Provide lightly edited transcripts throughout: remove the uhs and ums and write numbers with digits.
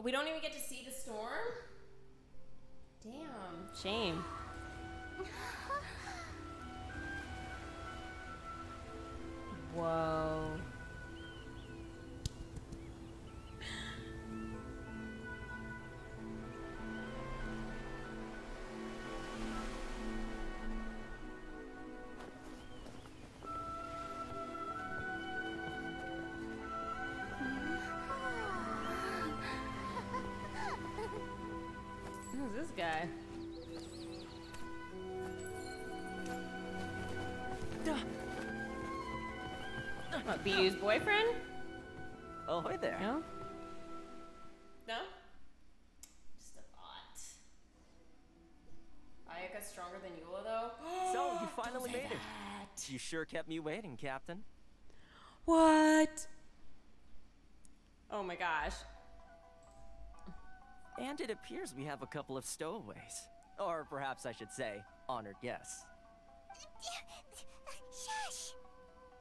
We don't even get to see the storm? Damn. Shame. Whoa. Who's this guy? What, BU's boyfriend? Oh, hi there. No? No? Just a thought. Ayaka's stronger than Eula, though? So, you finally made it. You sure kept me waiting, Captain. What? Oh my gosh. And it appears we have a couple of stowaways. Or perhaps I should say, honored guests. Shush!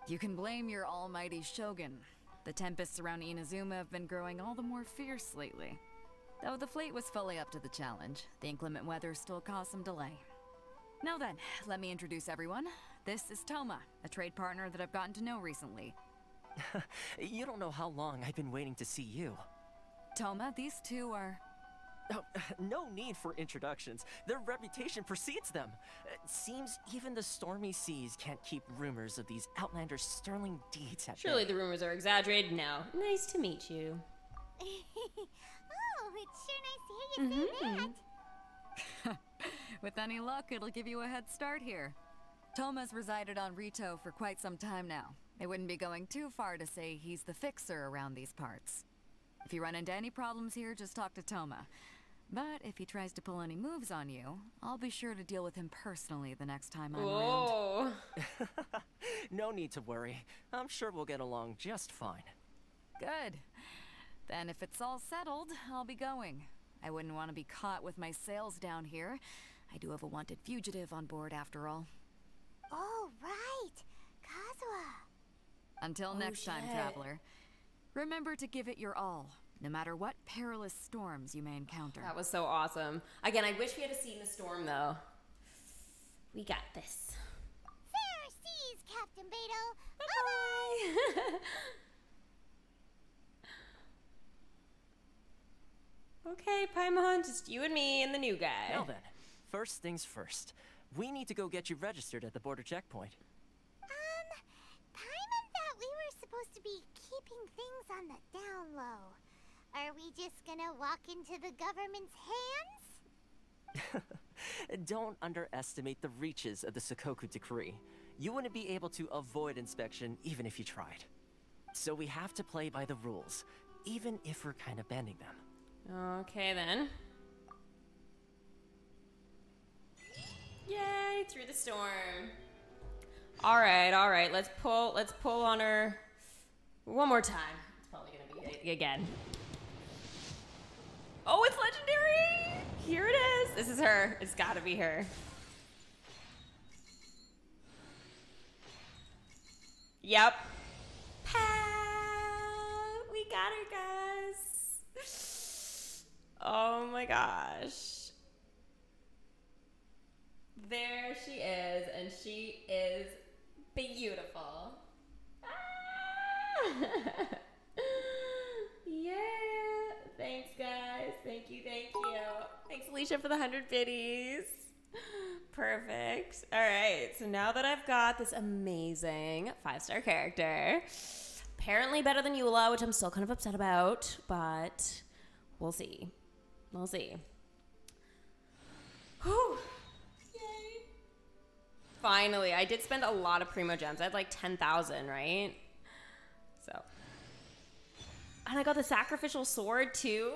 You can blame your almighty shogun. The tempests around Inazuma have been growing all the more fierce lately. Though the fleet was fully up to the challenge, the inclement weather still caused some delay. Now then, let me introduce everyone. This is Toma, a trade partner that I've gotten to know recently. You don't know how long I've been waiting to see you. Toma, these two are... Oh, no need for introductions. Their reputation precedes them. It seems even the stormy seas can't keep rumors of these outlanders' sterling deeds at Surely bay. the rumors are exaggerated. No. Nice to meet you. Oh, it's sure nice to hear you say that. With any luck, it'll give you a head start here. Toma's resided on Rito for quite some time now. It wouldn't be going too far to say he's the fixer around these parts. If you run into any problems here, just talk to Toma. But if he tries to pull any moves on you, I'll be sure to deal with him personally the next time I'm around. No need to worry. I'm sure we'll get along just fine. Good. Then if it's all settled, I'll be going. I wouldn't want to be caught with my sails down here. I do have a wanted fugitive on board after all. Oh, right. Kazuha. Until next time, traveler. Remember to give it your all, no matter what perilous storms you may encounter. That was so awesome. Again, I wish we had seen the storm, though. We got this. Fair seas, Captain Beto. Bye-bye. Okay, Paimon, just you and me and the new guy. Now then, first things first. We need to go get you registered at the border checkpoint. Paimon thought we were supposed to be keeping things on the down low. Are we just gonna walk into the government's hands? Don't underestimate the reaches of the Sakoku Decree. You wouldn't be able to avoid inspection even if you tried. So we have to play by the rules, even if we're kind of bending them. Okay, then. Yay, through the storm. All right, let's pull on her one more time. It's probably gonna be it again. Oh, it's legendary! Here it is. This is her. It's gotta be her. Yep. We got her, guys. Oh my gosh. There she is, and she is beautiful. Ah! Yeah. Thanks, guys. Thank you. Thanks, Alicia, for the 100 biddies. Perfect. All right. So now that I've got this amazing 5-star character, apparently better than Eula, which I'm still kind of upset about, but we'll see. We'll see. Whew. Yay. Finally, I did spend a lot of Primo Gems. I had like 10,000, right? So. And I got the Sacrificial Sword, too.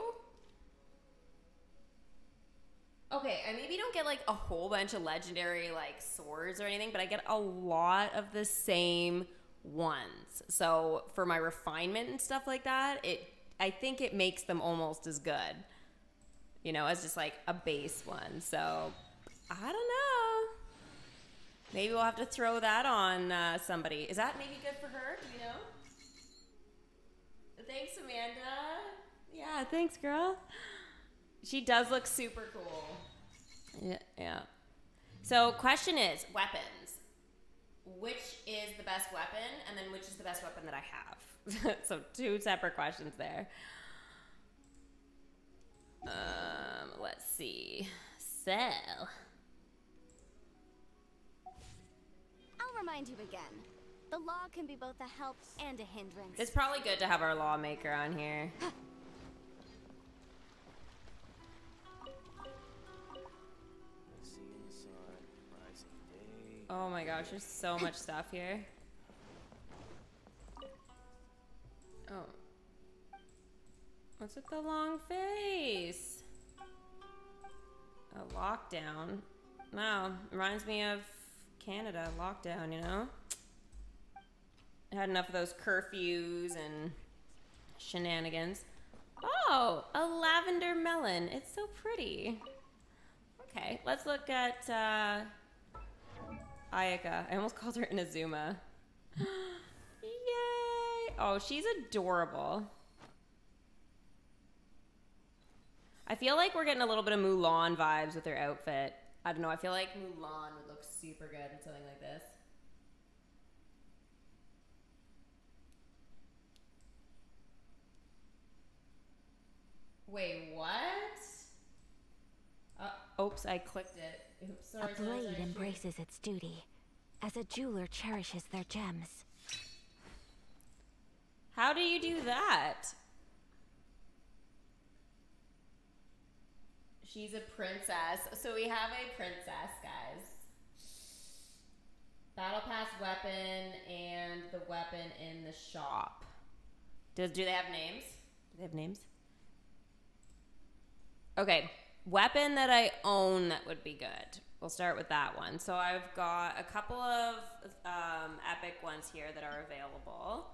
Okay, I maybe don't get like a whole bunch of legendary like swords or anything, but I get a lot of the same ones. So for my refinement and stuff like that, I think it makes them almost as good, you know, as just like a base one. So I don't know. Maybe we'll have to throw that on somebody. Is that maybe good for her? Do you know? Thanks, Amanda. Yeah, thanks, girl. She does look super cool. Yeah. So, question is, weapons. Which is the best weapon, and then which is the best weapon that I have? So, two separate questions there. Let's see. So, I'll remind you again. The law can be both a help and a hindrance. it's probably good to have our lawmaker on here. Oh my gosh, there's so much stuff here. Oh. What's with the long face? A lockdown. Wow, reminds me of Canada, lockdown, you know? I had enough of those curfews and shenanigans. Oh, a lavender melon. It's so pretty. Okay, let's look at Ayaka. I almost called her Inazuma. Yay! Oh, she's adorable. I feel like we're getting a little bit of Mulan vibes with her outfit. I don't know. I feel like Mulan would look super good in something like this. Wait, what? Oops, I clicked it. Oops, sorry, A blade embraces its duty, as a jeweler cherishes their gems. How do you do that? She's a princess. So we have a princess, guys. Battle Pass weapon and the weapon in the shop. Do they have names? Do they have names? Okay. Weapon that I own that would be good. We'll start with that one. So I've got a couple of epic ones here that are available.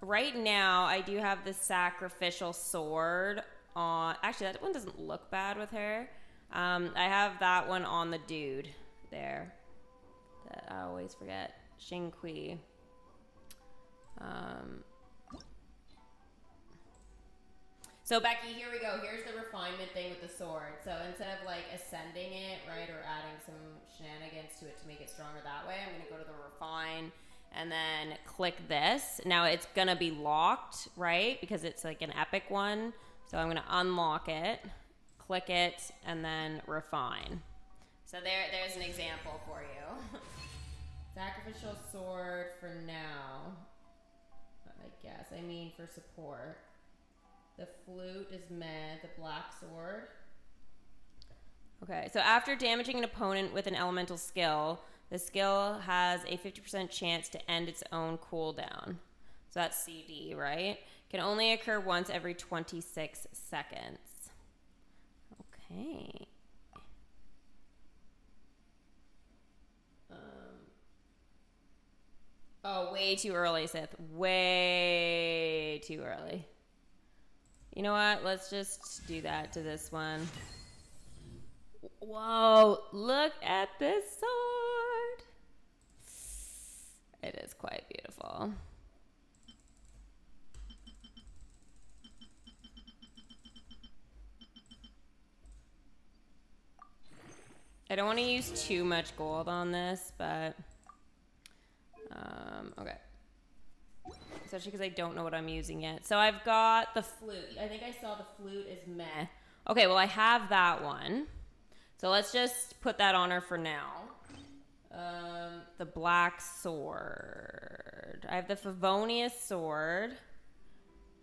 Right now, I do have the Sacrificial Sword on... Actually, that one doesn't look bad with her. I have that one on the dude there. That I always forget. Xingqi. So, Becky, here we go. Here's the refinement thing with the sword. So, instead of, like, ascending it, right, or adding some shenanigans to it to make it stronger that way, I'm going to go to the refine and then click this. Now, it's going to be locked, right, because it's, like, an epic one. So, I'm going to unlock it, click it, and then refine. So, there's an example for you. Sacrificial Sword for now, I guess. I mean, for support. The flute is meh. The black sword. Okay, so after damaging an opponent with an elemental skill, the skill has a 50% chance to end its own cooldown. So that's CD, right? Can only occur once every 26 seconds. Okay. Oh, way too early, Sith. Way too early. You know what? Let's just do that to this one. Whoa, look at this sword. It is quite beautiful. I don't want to use too much gold on this, but okay. Especially because I don't know what I'm using yet. So I've got the flute. I think I saw the flute is meh. Okay, well I have that one. So let's just put that on her for now. The black sword. I have the Favonius sword.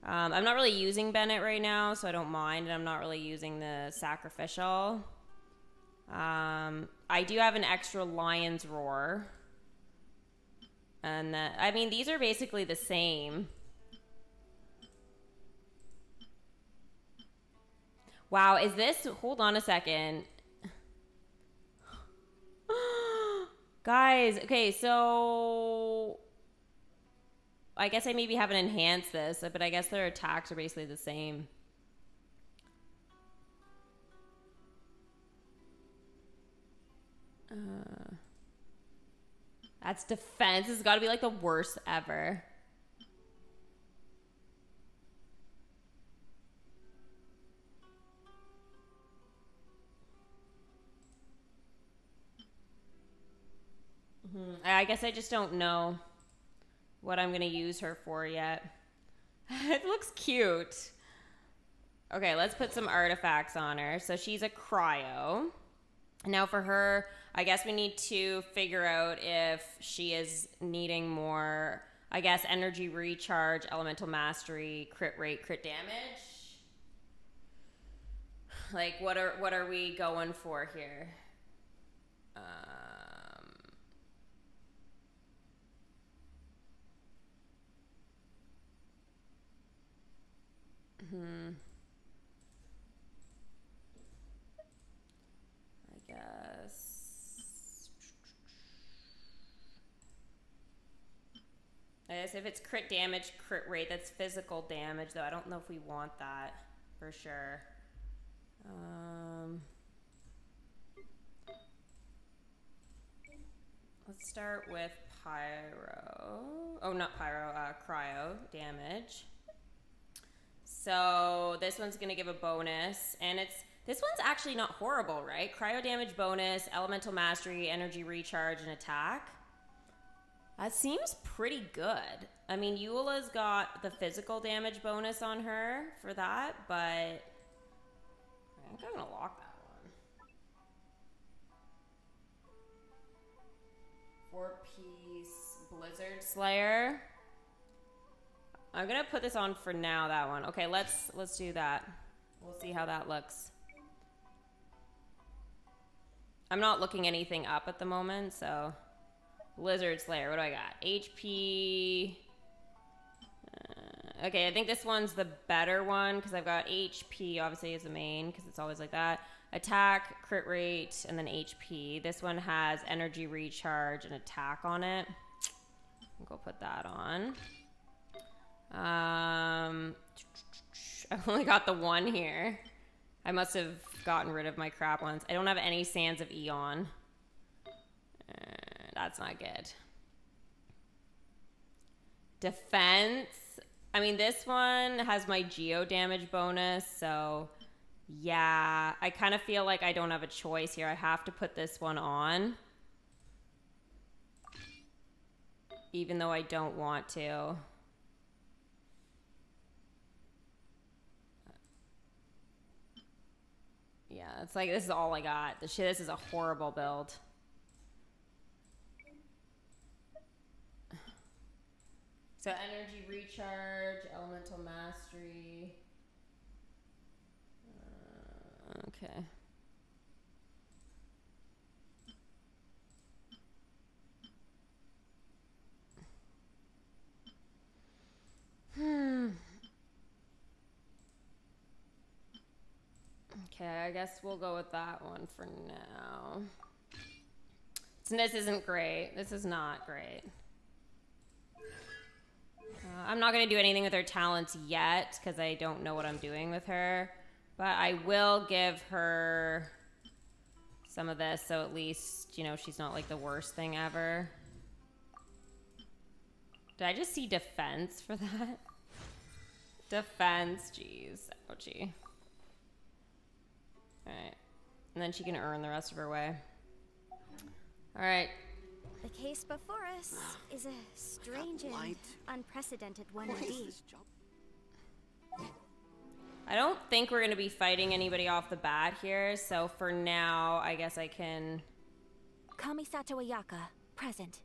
I'm not really using Bennett right now, so I don't mind. And I'm not really using the sacrificial. I do have an extra lion's roar. And I mean, these are basically the same. Wow, is this... Hold on a second. Guys, okay, so... I guess I maybe haven't enhanced this, but I guess their attacks are basically the same. That's defense. This has got to be like the worst ever. I guess I just don't know what I'm gonna use her for yet. It looks cute. Okay, let's put some artifacts on her. So she's a cryo. Now for her, I guess we need to figure out if she is needing more, I guess, energy recharge, elemental mastery, crit rate, crit damage. Like, what are we going for here? I guess if it's crit damage, crit rate, that's physical damage, though. I don't know if we want that for sure. Let's start with pyro. Oh, not pyro, cryo damage. So this one's gonna give a bonus, and this one's actually not horrible, right? Cryo damage bonus, elemental mastery, energy recharge, and attack. That seems pretty good. I mean, Eula's got the physical damage bonus on her for that, but I think I'm gonna lock that one. 4-piece Blizzard Slayer. I'm gonna put this on for now, that one. Okay, let's do that. We'll see how that looks. I'm not looking anything up at the moment, so Blizzard Slayer, what do I got? HP. Okay, I think this one's the better one because I've got HP obviously as the main because it's always like that. Attack, crit rate, and then HP. This one has energy recharge and attack on it. I'll go put that on. I've only got the one here. I must have gotten rid of my crap ones. I don't have any Sands of Eon. That's not good. Defense. I mean, this one has my geo damage bonus, so yeah. I kind of feel like I don't have a choice here. I have to put this one on. Even though I don't want to. Yeah, it's like, this is all I got. This is a horrible build. So energy recharge, elemental mastery. Okay. Okay, I guess we'll go with that one for now. So this isn't great. This is not great. I'm not going to do anything with her talents yet because I don't know what I'm doing with her. But I will give her some of this so at least, you know, she's not like the worst thing ever. Did I just see defense for that? Defense, jeez. Ouchie. Alright. And then she can earn the rest of her way. Alright. The case before us is a strange and unprecedented one indeed. I don't think we're going to be fighting anybody off the bat here, so for now, I guess I can... Kamisato Ayaka, present.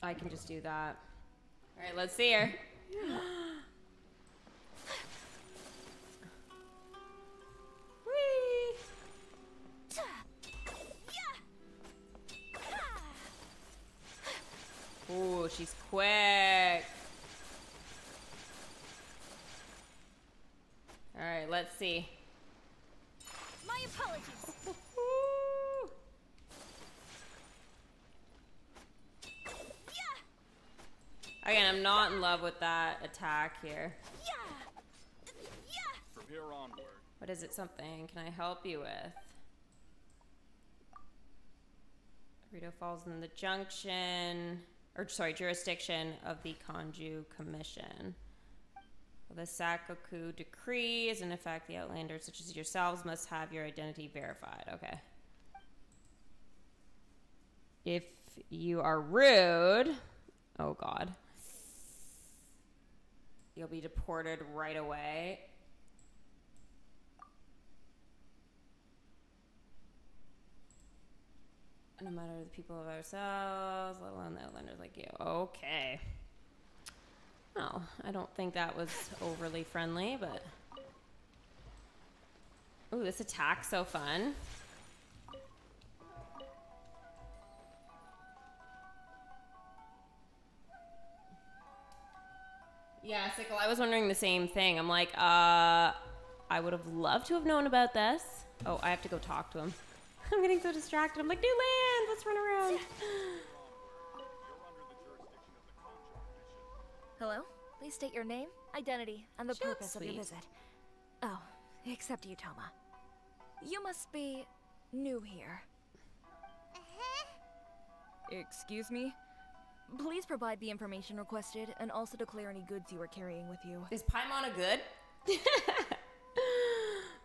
I can just do that. Alright, let's see her. Ooh, she's quick. Alright, let's see. My apologies. Again, I'm not in love with that attack here. From here onward. What is it? Something can I help you with? Rito falls in the jurisdiction of the Kanju Commission. Well, the Sakoku decree is in effect. The Outlanders, such as yourselves, must have your identity verified. Okay. If you are rude, oh god, you'll be deported right away. No matter the people of ourselves, let alone the outlanders like you. Okay. Well, I don't think that was overly friendly, but... Ooh, this attack's so fun. Yeah, Sickle, I was wondering the same thing. I'm like, I would have loved to have known about this. Oh, I have to go talk to him. I'm getting so distracted. I'm like, new land, let's run around. Hello? Please state your name, identity, and the purpose of your visit. Oh, except you, Toma. You must be new here. Excuse me? Please provide the information requested and also declare any goods you are carrying with you. Is Paimon a good?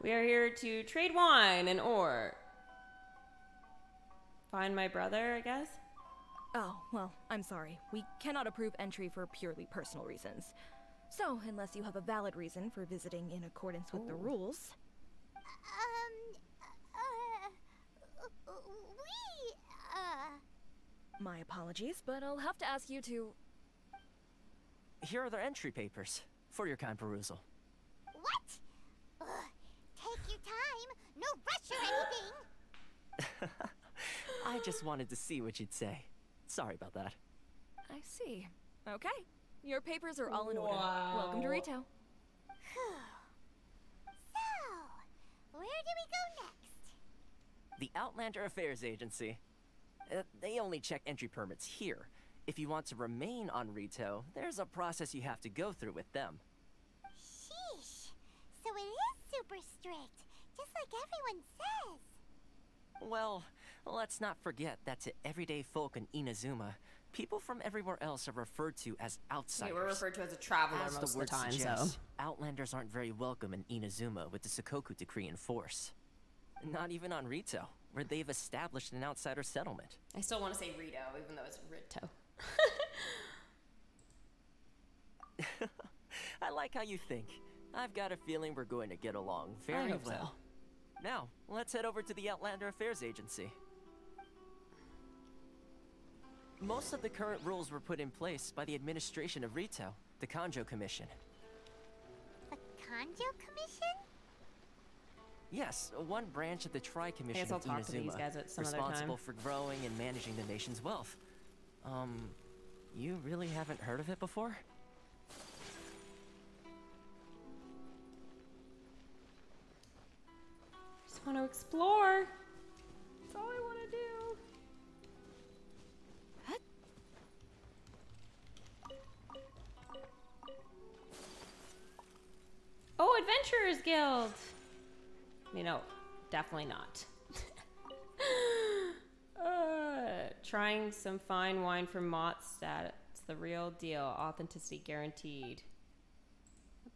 We are here to trade wine and ore. Find my brother, I guess? Oh, well, I'm sorry. We cannot approve entry for purely personal reasons. So, unless you have a valid reason for visiting in accordance with the rules... My apologies, but I'll have to ask you to... Here are their entry papers for your kind perusal. What? Take your time. No rush or anything. I just wanted to see what you'd say. Sorry about that. I see. Okay. Your papers are all in order. Welcome to Rito. So, where do we go next? The Outlander Affairs Agency. They only check entry permits here. If you want to remain on Rito, there's a process you have to go through with them. Sheesh. So it is super strict, just like everyone says. Well, let's not forget that to everyday folk in Inazuma, people from everywhere else are referred to as outsiders. Yeah, we're referred to as a traveler As most the word of the time, suggests, so... Outlanders aren't very welcome in Inazuma with the Sakoku decree in force. Not even on Rito, where they've established an outsider settlement. I still want to say Rito, even though it's Rito. I like how you think. I've got a feeling we're going to get along very hope well. so. Now, let's head over to the Outlander Affairs Agency. Most of the current rules were put in place by the administration of Rito, the Kanjo Commission. The Kanjo Commission? Yes, one branch of the Tri-Commission I guess I'll of talk Inazuma, to these guys at some other responsible time. for growing and managing the nation's wealth. You really haven't heard of it before? Just want to explore. That's all I want to do. Oh, Adventurers Guild. You know, definitely not. Trying some fine wine from Mottstadt. It's the real deal. Authenticity guaranteed.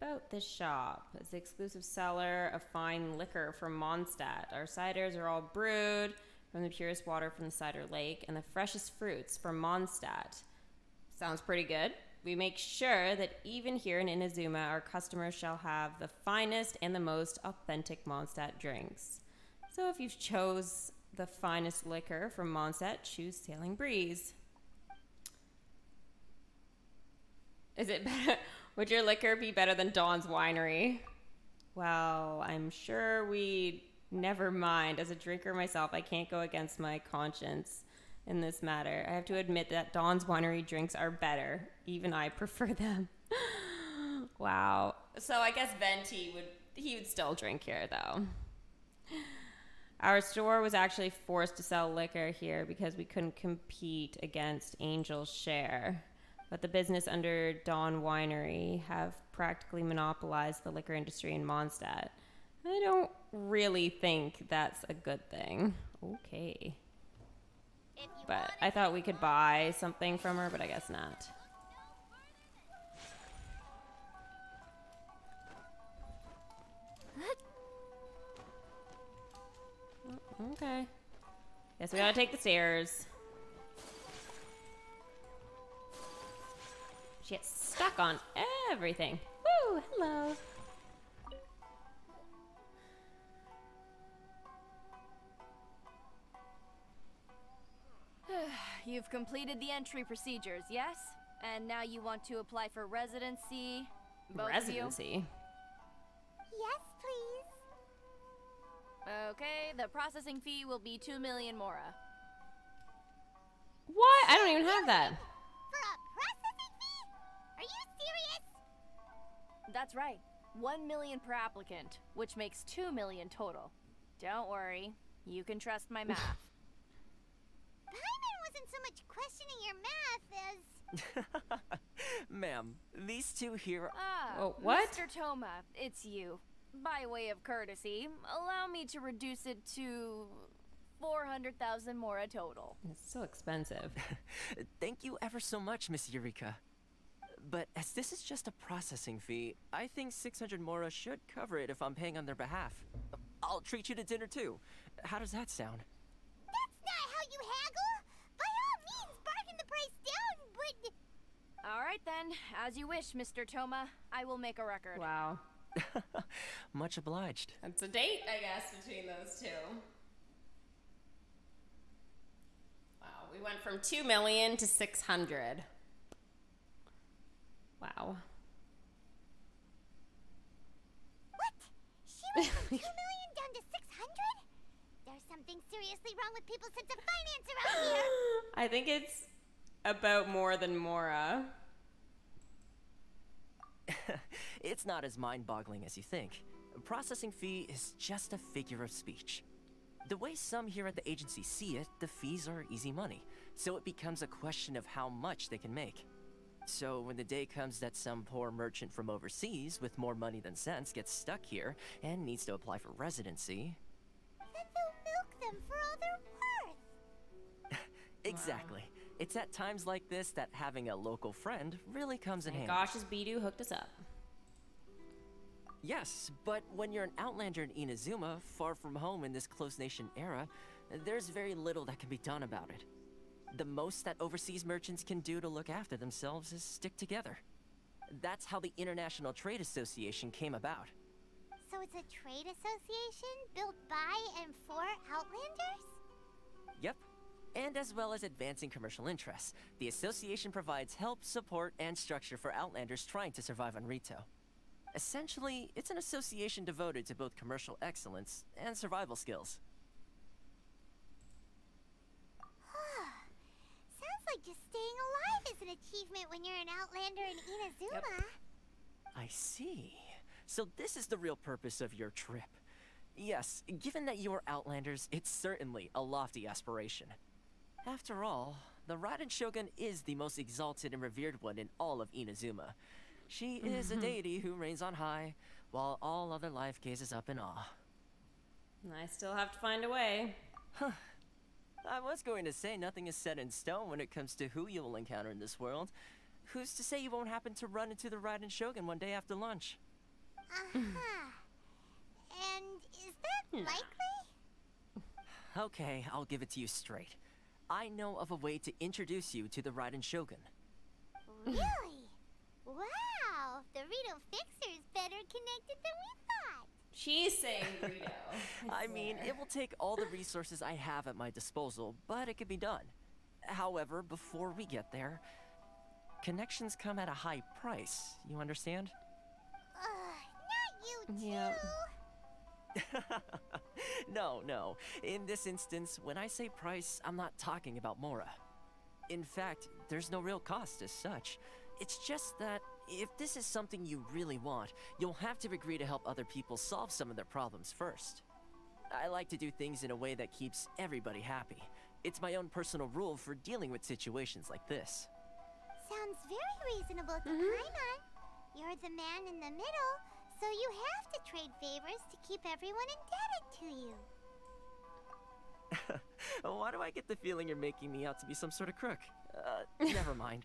About this shop. It's the exclusive seller of fine liquor from Mondstadt. Our ciders are all brewed from the purest water from the cider lake and the freshest fruits from Mondstadt. Sounds pretty good. We make sure that even here in Inazuma, our customers shall have the finest and the most authentic Mondstadt drinks. So if you've chose the finest liquor from Mondstadt, choose Sailing Breeze. Is it better? Would your liquor be better than Dawn's Winery? Well, I'm sure we never mind. As a drinker myself, I can't go against my conscience in this matter. I have to admit that Dawn's Winery drinks are better. Even I prefer them. Wow. So I guess Venti would still drink here though. Our store was actually forced to sell liquor here because we couldn't compete against Angel's Share. But the business under Dawn Winery have practically monopolized the liquor industry in Mondstadt. I don't really think that's a good thing. Okay. But I thought we could buy something from her, but I guess not. Okay. Guess we gotta take the stairs. She gets stuck on everything. Woo! Hello. You've completed the entry procedures, yes? And now you want to apply for residency? Both Residency? of you? Yes, please. Okay, the processing fee will be 2 million mora. What? I don't even have that. For a processing fee? Are you serious? That's right. 1 million per applicant, which makes 2 million total. Don't worry, you can trust my math. Paimon wasn't so much questioning your math as... Ma'am, these two here. Oh, what? Mr. Toma, it's you. By way of courtesy, allow me to reduce it to 400,000 mora total. It's so expensive. Thank you ever so much, Miss Eureka. But as this is just a processing fee, I think 600 mora should cover it if I'm paying on their behalf. I'll treat you to dinner too. How does that sound? That's not how you haggle! By all means, bargain the price down, but... All right then, as you wish, Mr. Toma. I will make a record. Wow. Much obliged. That's a date, I guess, between those two. Wow, we went from 2 million to 600. Wow. What? She went from 2 million down to 600? There's something seriously wrong with people's sense of finance around here. I think it's about more than Mora. It's not as mind-boggling as you think. A processing fee is just a figure of speech. The way some here at the agency see it, the fees are easy money, so it becomes a question of how much they can make. So when the day comes that some poor merchant from overseas with more money than sense gets stuck here and needs to apply for residency... Then they'll milk them for all they're worth. Exactly. Wow. It's at times like this that having a local friend really comes in handy. Gosh, as Bidou hooked us up. Yes, but when you're an outlander in Inazuma, far from home in this closed nation era, there's very little that can be done about it. The most that overseas merchants can do to look after themselves is stick together. That's how the International Trade Association came about. So it's a trade association built by and for Outlanders? Yep. And as well as advancing commercial interests, the association provides help, support, and structure for Outlanders trying to survive on Rito. Essentially, it's an association devoted to both commercial excellence and survival skills. Sounds like just staying alive is an achievement when you're an Outlander in Inazuma. Yep. I see. So this is the real purpose of your trip. Yes, given that you are Outlanders, it's certainly a lofty aspiration. After all, the Raiden Shogun is the most exalted and revered one in all of Inazuma. She is a deity who reigns on high, while all other life gazes up in awe. I still have to find a way. Huh. I was going to say nothing is set in stone when it comes to who you will encounter in this world. Who's to say you won't happen to run into the Raiden Shogun one day after lunch? Uh-huh. And is that likely? Okay, I'll give it to you straight. I know of a way to introduce you to the Raiden Shogun. Really? Wow, the Rito Fixer's better connected than we thought. She's saying Rito. I mean, it will take all the resources I have at my disposal, but it can be done. However, before we get there, connections come at a high price, you understand? Not you too. Yep. No. In this instance, when I say price, I'm not talking about Mora. In fact, there's no real cost as such. It's just that if this is something you really want, you'll have to agree to help other people solve some of their problems first. I like to do things in a way that keeps everybody happy. It's my own personal rule for dealing with situations like this. Sounds very reasonable to Paimon. You're the man in the middle, so you have to trade favors to keep everyone indebted to you. Why do I get the feeling you're making me out to be some sort of crook? Never mind.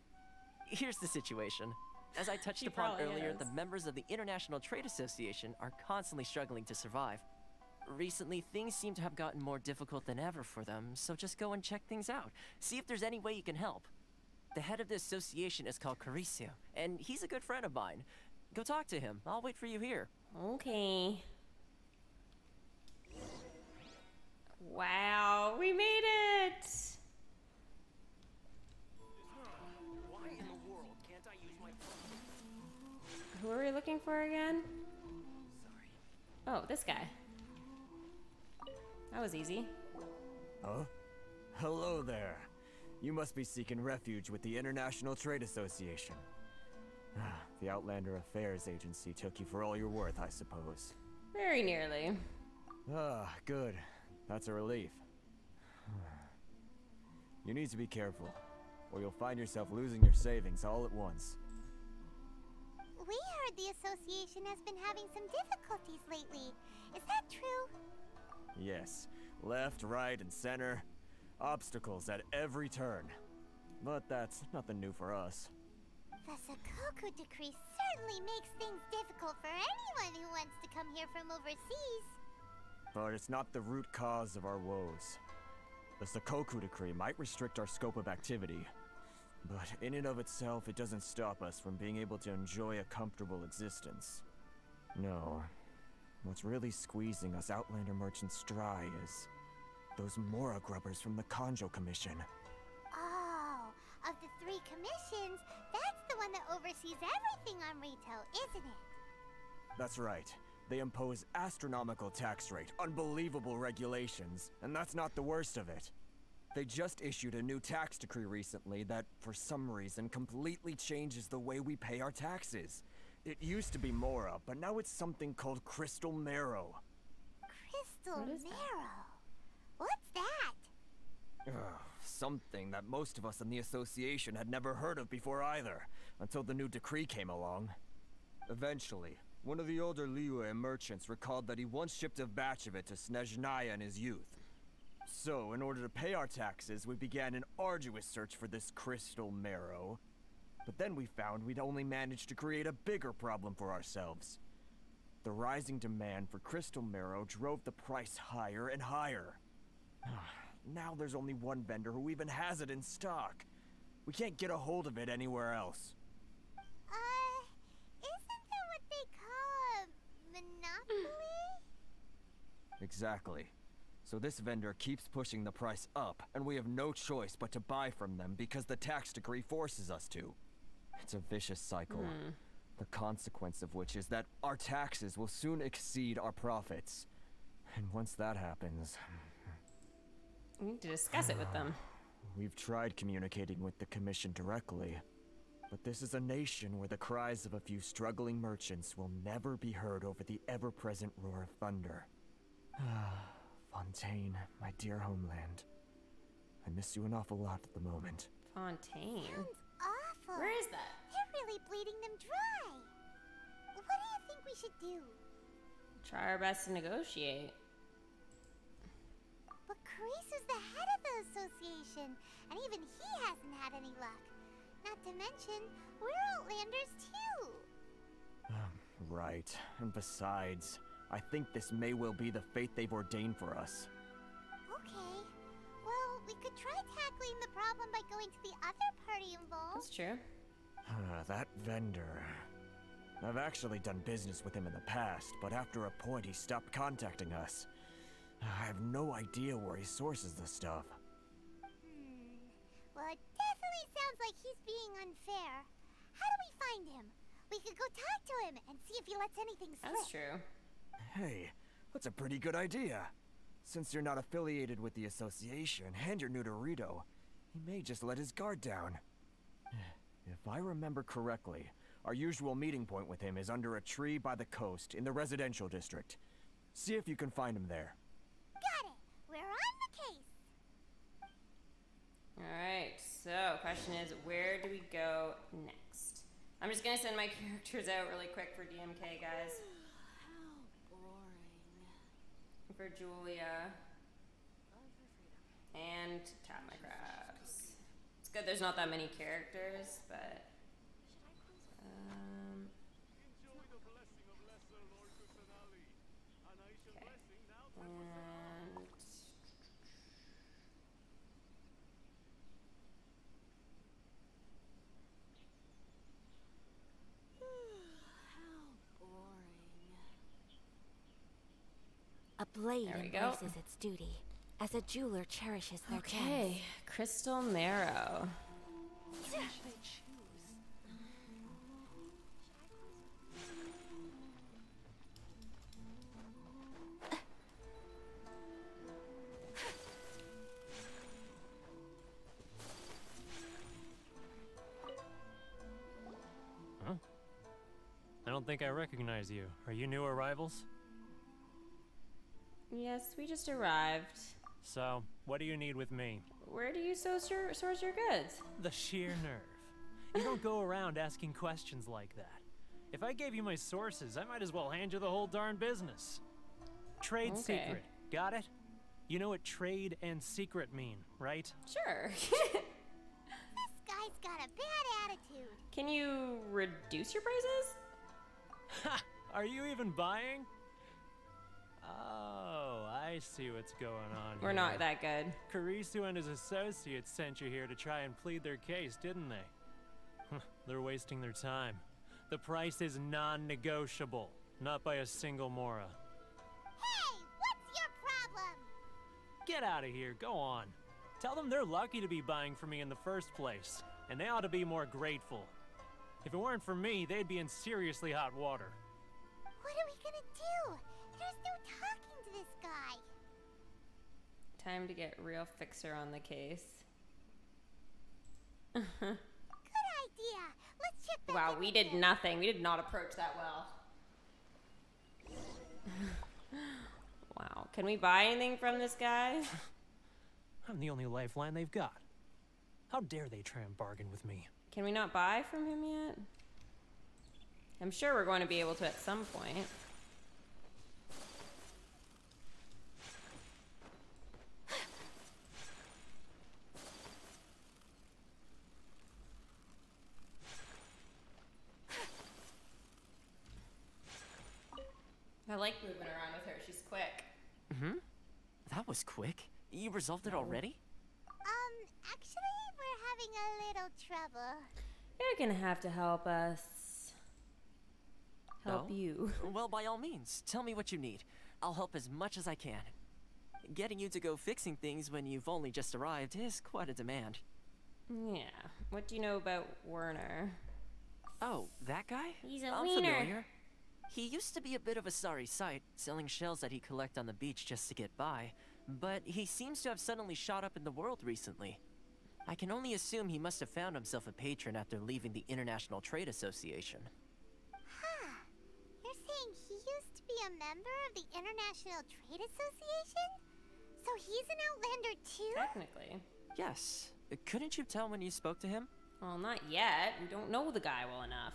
Here's the situation. As I touched upon earlier, the members of the International Trade Association are constantly struggling to survive. Recently, things seem to have gotten more difficult than ever for them, so just go and check things out. See if there's any way you can help. The head of the association is called Caricio, and he's a good friend of mine. Go talk to him. I'll wait for you here. Okay. Wow, we made it! Why in the world can't I use my Who are we looking for again? Sorry. Oh, this guy. That was easy. Huh? Hello there. You must be seeking refuge with the International Trade Association. The Outlander Affairs Agency took you for all you're worth, I suppose. Very nearly. Ah, good. That's a relief. You need to be careful, or you'll find yourself losing your savings all at once. We heard the association has been having some difficulties lately. Is that true? Yes. Left, right, and center. Obstacles at every turn. But that's nothing new for us. The Sakoku decree certainly makes things difficult for anyone who wants to come here from overseas. But it's not the root cause of our woes. The Sakoku decree might restrict our scope of activity, but in and of itself, it doesn't stop us from being able to enjoy a comfortable existence. No. What's really squeezing us Outlander merchants dry is those Mora grubbers from the Kanjo Commission. Oh, of the 3 commissions, that's the one that oversees everything on Rito, isn't it? That's right. They impose astronomical tax rate, unbelievable regulations, and that's not the worst of it. They just issued a new tax decree recently that, for some reason, completely changes the way we pay our taxes. It used to be Mora, but now it's something called Crystal Marrow. Crystal Marrow? What's that? Something that most of us in the association had never heard of before either, until the new decree came along. Eventually, one of the older Liyue merchants recalled that he once shipped a batch of it to Snezhnaya in his youth. So, in order to pay our taxes, we began an arduous search for this Crystal Marrow. But then we found we'd only managed to create a bigger problem for ourselves. The rising demand for Crystal Marrow drove the price higher and higher. Now there's only one vendor who even has it in stock. We can't get a hold of it anywhere else. Isn't that what they call a monopoly? Exactly. So this vendor keeps pushing the price up, and we have no choice but to buy from them because the tax decree forces us to. It's a vicious cycle. The consequence of which is that our taxes will soon exceed our profits. And once that happens... We need to discuss it with them. We've tried communicating with the Commission directly, but this is a nation where the cries of a few struggling merchants will never be heard over the ever-present roar of thunder. Fontaine, my dear homeland. I miss you an awful lot at the moment. Fontaine? Sounds awful. Where is that? They're really bleeding them dry. What do you think we should do? Try our best to negotiate. But Carisu's the head of the association, and even he hasn't had any luck. Not to mention, we're Outlanders too. Right. And besides, I think this may well be the fate they've ordained for us. Okay. Well, we could try tackling the problem by going to the other party involved. That's true. That vendor... I've actually done business with him in the past, but after a point he stopped contacting us. I have no idea where he sources the stuff. Well, it definitely sounds like he's being unfair. How do we find him? We could go talk to him and see if he lets anything slip. That's true. Hey, that's a pretty good idea. Since you're not affiliated with the association and you're new to Rito, he may just let his guard down. If I remember correctly, our usual meeting point with him is under a tree by the coast in the residential district. See if you can find him there. Got it! We're on the case! Alright, so question is, where do we go next? I'm just gonna send my characters out really quick for DMK, guys. How boring. For Julia. And tap my crabs. It's good there's not that many characters, but... And... blade There we go. embraces its duty, as a jeweler cherishes their gems. Okay, crystal marrow. Huh? I don't think I recognize you. Are you new arrivals? Yes, we just arrived. So, what do you need with me? Where do you source your goods? The sheer nerve. You don't go around asking questions like that. If I gave you my sources, I might as well hand you the whole darn business. Trade secret. Got it? You know what trade and secret mean, right? Sure. This guy's got a bad attitude. Can you reduce your prices? Ha! Are you even buying? Oh, I see what's going on We're here. not that good. Karisu and his associates sent you here to try and plead their case, didn't they? They're wasting their time. The price is non-negotiable, not by a single Mora. Hey, what's your problem? Get out of here, go on. Tell them they're lucky to be buying from me in the first place, and they ought to be more grateful. If it weren't for me, they'd be in seriously hot water. What are we gonna do? There's no talking to this guy. Time to get real fixer on the case. Good idea. Let's check back Wow, in we with did him. nothing. We did not approach that well. Wow. Can we buy anything from this guy? I'm the only lifeline they've got. How dare they try and bargain with me? Can we not buy from him yet? I'm sure we're going to be able to at some point. I like moving around with her. She's quick. Mm-hmm. That was quick. You resolved it already? Actually, we're having a little trouble. You're gonna have to help us. Help No? you. Well, by all means, tell me what you need. I'll help as much as I can. Getting you to go fixing things when you've only just arrived is quite a demand. Yeah. What do you know about Werner? Oh, that guy? He's a I'm wiener. familiar. He used to be a bit of a sorry sight, selling shells that he'd collect on the beach just to get by. But he seems to have suddenly shot up in the world recently. I can only assume he must have found himself a patron after leaving the International Trade Association. Huh. You're saying he used to be a member of the International Trade Association? So he's an Outlander too? Technically. Yes. Couldn't you tell when you spoke to him? Well, not yet. We don't know the guy well enough.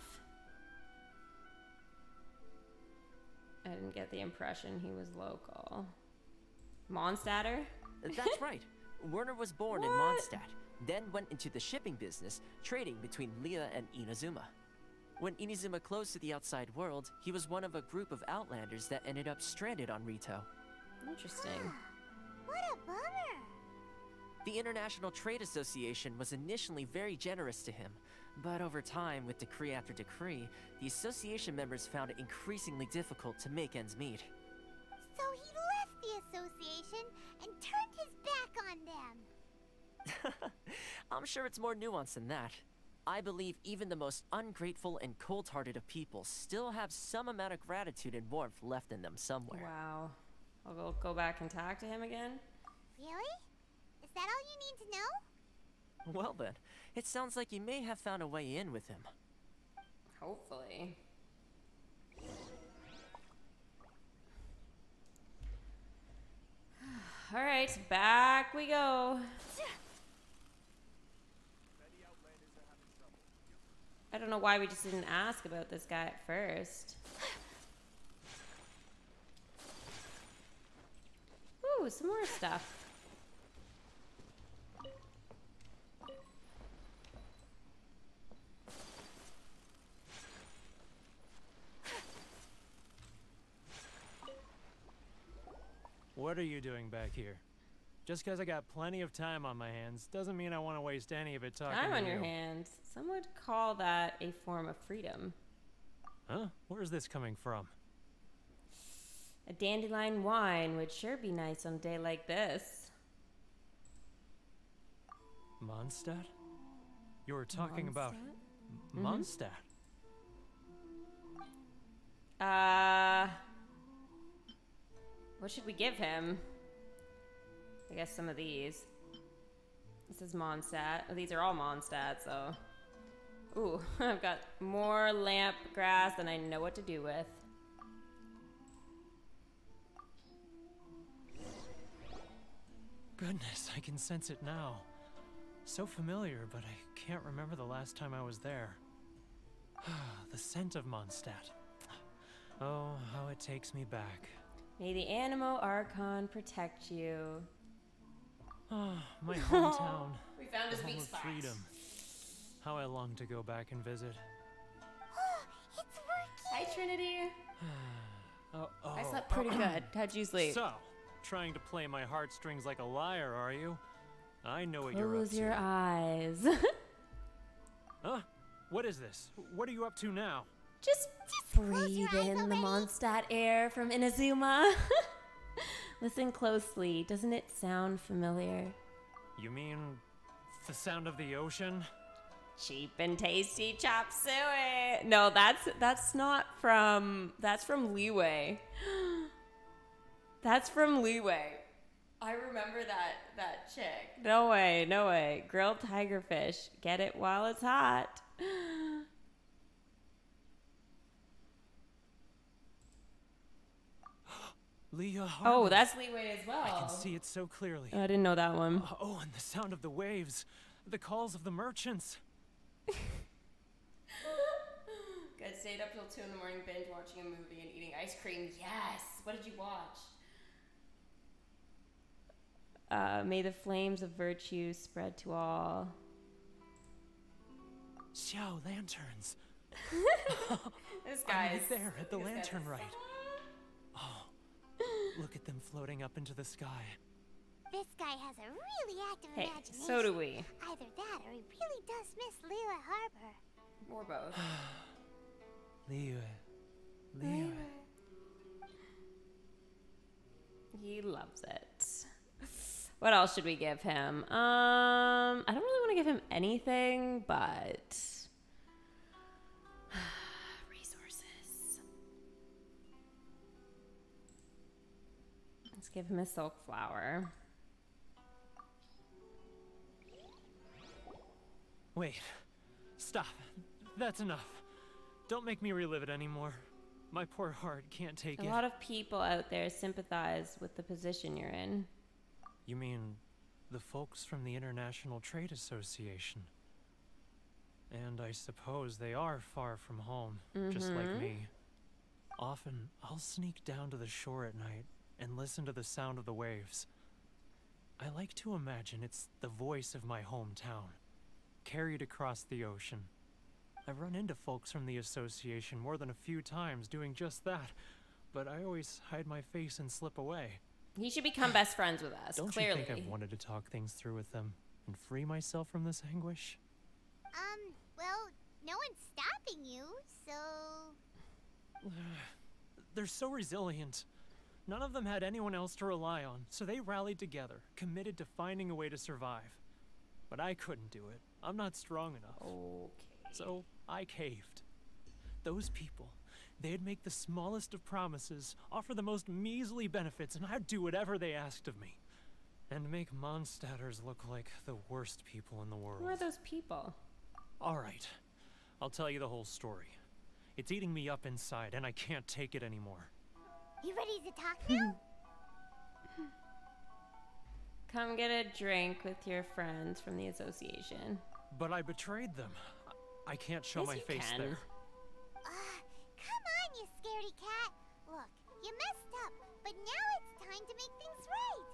I didn't get the impression he was local. Mondstadter? That's right. Werner was born in Mondstadt, then went into the shipping business, trading between Leah and Inazuma. When Inazuma closed to the outside world, he was one of a group of Outlanders that ended up stranded on Rito. Interesting. What a bummer. The International Trade Association was initially very generous to him, but over time, with decree after decree, the association members found it increasingly difficult to make ends meet. So he left the association and turned his back on them. I'm sure it's more nuanced than that. I believe even the most ungrateful and cold-hearted of people still have some amount of gratitude and warmth left in them somewhere. Wow. I'll go back and talk to him again? Really? Is that all you need to know? Well then, it sounds like you may have found a way in with him. Hopefully. Alright, back we go. I don't know why we just didn't ask about this guy at first. Ooh, some more stuff. What are you doing back here? Just because I got plenty of time on my hands doesn't mean I want to waste any of it talking Time to on you. your hands. Some would call that a form of freedom. Huh? Where's this coming from? A dandelion wine would sure be nice on a day like this. Mondstadt? You were talking about Mondstadt? What should we give him? I guess some of these. This is Mondstadt. Oh, these are all Mondstadt, so... Ooh, I've got more lamp grass than I know what to do with. Goodness, I can sense it now. So familiar, but I can't remember the last time I was there. The scent of Mondstadt. Oh, how it takes me back. May the Animo Archon protect you. Oh, my hometown. We found his the home weak of spot. freedom. How I long to go back and visit. It's working! Hi, Trinity. Oh, I slept pretty good. How'd you sleep? So, trying to play my heartstrings like a liar, are you? I know what you're up Close to. your eyes. Huh? What is this? What are you up to now? Just breathe in the Mondstadt air from Inazuma. Listen closely. Doesn't it sound familiar? You mean the sound of the ocean? Cheap and tasty chop suey. No, that's not from. That's from Leeway. That's from Leeway. I remember that chick. No way, no way. Grilled tigerfish. Get it while it's hot. Leah Harbor. Oh, that's Leeway as well. I can see it so clearly. I didn't know that one. Oh, and the sound of the waves. The calls of the merchants. Guys stayed up till 2 in the morning binge watching a movie and eating ice cream. Yes. What did you watch? May the flames of virtue spread to all. Xiao lanterns. This guy I'm is there at the lantern right. Oh, look at them floating up into the sky. This guy has a really active Hey, imagination. so do we. Either that or he really does miss Liyue Harbor. Or both. Liyue. He loves it. What else should we give him? I don't really want to give him anything, but resources. Let's give him a silk flower. Wait. Stop. That's enough. Don't make me relive it anymore. My poor heart can't take it. A lot of people out there sympathize with the position you're in. You mean the folks from the International Trade Association? And I suppose they are far from home, just like me. Often, I'll sneak down to the shore at night and listen to the sound of the waves. I like to imagine it's the voice of my hometown, carried across the ocean. I've run into folks from the association more than a few times doing just that, but I always hide my face and slip away. He should become best friends with us, Don't clearly. you think I've wanted to talk things through with them and free myself from this anguish? Well, no one's stopping you, so... They're so resilient. None of them had anyone else to rely on, so they rallied together, committed to finding a way to survive. But I couldn't do it. I'm not strong enough. Okay. So I caved. Those people, they'd make the smallest of promises, offer the most measly benefits, and I'd do whatever they asked of me. And make Mondstadters look like the worst people in the world. Who are those people? Alright, I'll tell you the whole story. It's eating me up inside, and I can't take it anymore. You ready to talk now? Come get a drink with your friends from the association. But I betrayed them. I can't show my face there. Come on, you scaredy cat. Look, you messed up, but now it's time to make things right.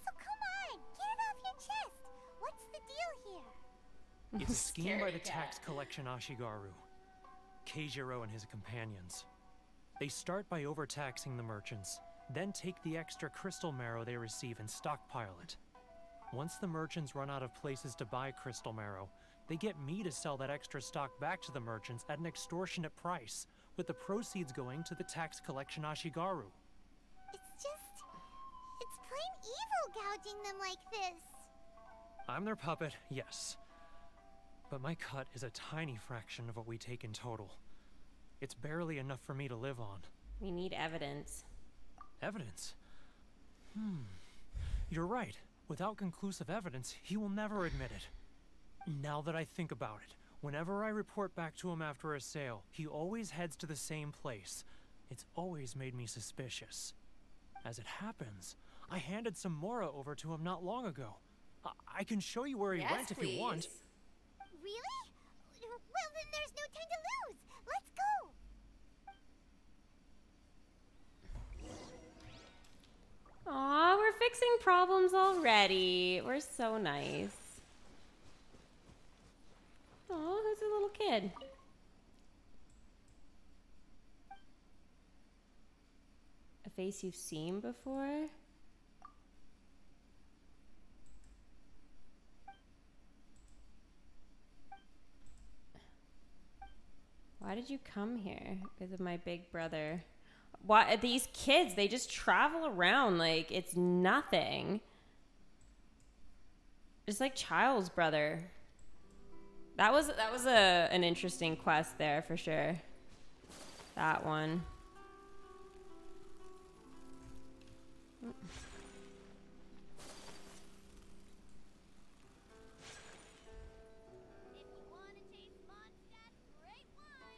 So come on, get it off your chest. What's the deal here? It's a scheme by the tax collection Ashigaru, Keijiro and his companions. They start by overtaxing the merchants, then take the extra crystal marrow they receive and stockpile it. Once the merchants run out of places to buy crystal marrow, they get me to sell that extra stock back to the merchants at an extortionate price, with the proceeds going to the tax collection Ashigaru. plain evil gouging them like this. I'm their puppet, yes. But my cut is a tiny fraction of what we take in total. It's barely enough for me to live on. We need evidence. Evidence? You're right. Without conclusive evidence, he will never admit it. Now that I think about it, whenever I report back to him after a sale, he always heads to the same place. It's always made me suspicious. As it happens, I handed some Mora over to him not long ago. I can show you where he went if you want. Really? Well, then there's no time to lose. Let's go. Aw, we're fixing problems already. We're so nice. Aw, who's a little kid? A face you've seen before? Why did you come here? Because of my big brother. Why these kids, they just travel around like it's nothing. Just like Child's brother. That was an interesting quest there for sure. That one.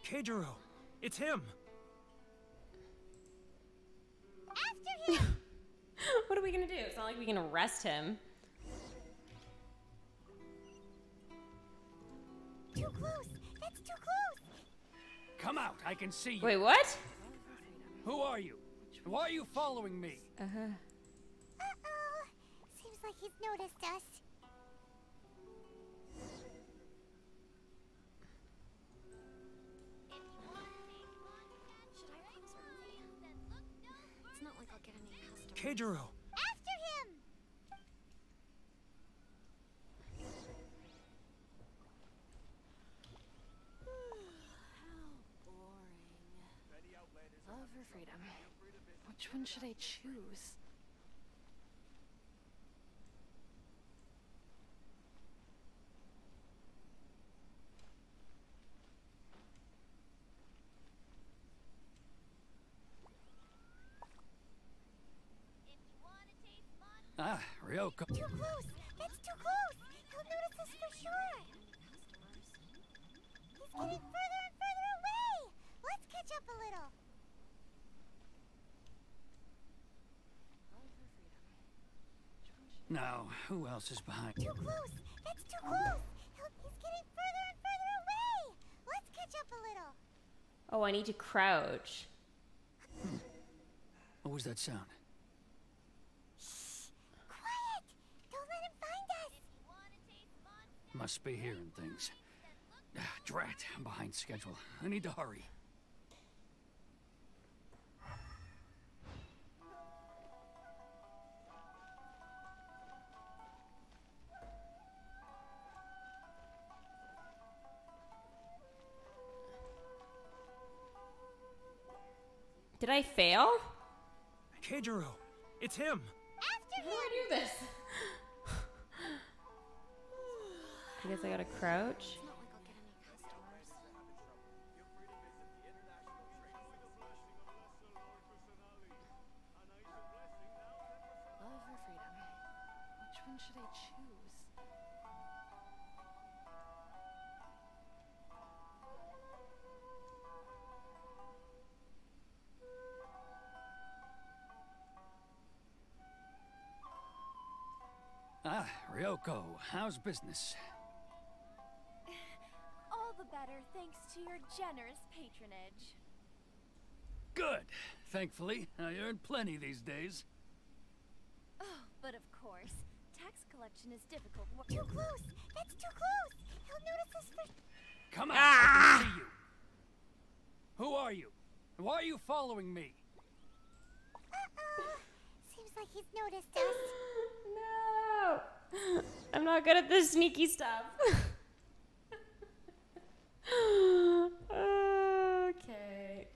Keijiro, it's him. After him. What are we gonna do? It's not like we can arrest him. Too close. That's too close. Come out. I can see you. Wait, what? Who are you? Why are you following me? Uh-oh. Seems like he's noticed us. It's not like I'll get any customers. Keijiro. After him. Love or freedom? Which one should I choose? Ah, Ryoko. Too close. That's too close. He'll notice us for sure. He's getting further and further away. Let's catch up a little. Now, who else is behind? Too close. That's too close. He's getting further and further away. Let's catch up a little. Oh, I need to crouch. What was that sound? Quiet. Don't let him find us. Must be hearing things. Drat, I'm behind schedule. I need to hurry. Did I fail? Keijiro, it's him. After him. How do I do this? I guess I gotta crouch. It's not like I'll get any customers. Love or freedom? Which one should I choose? Ah, Ryoko, how's business? All the better thanks to your generous patronage. Good. Thankfully, I earn plenty these days. Oh, but of course, tax collection is difficult work. Too close. That's too close. He'll notice us for... Come out, I can see you. Who are you? Why are you following me? Uh-oh. Seems like he's noticed us. No! I'm not good at this sneaky stuff. Okay.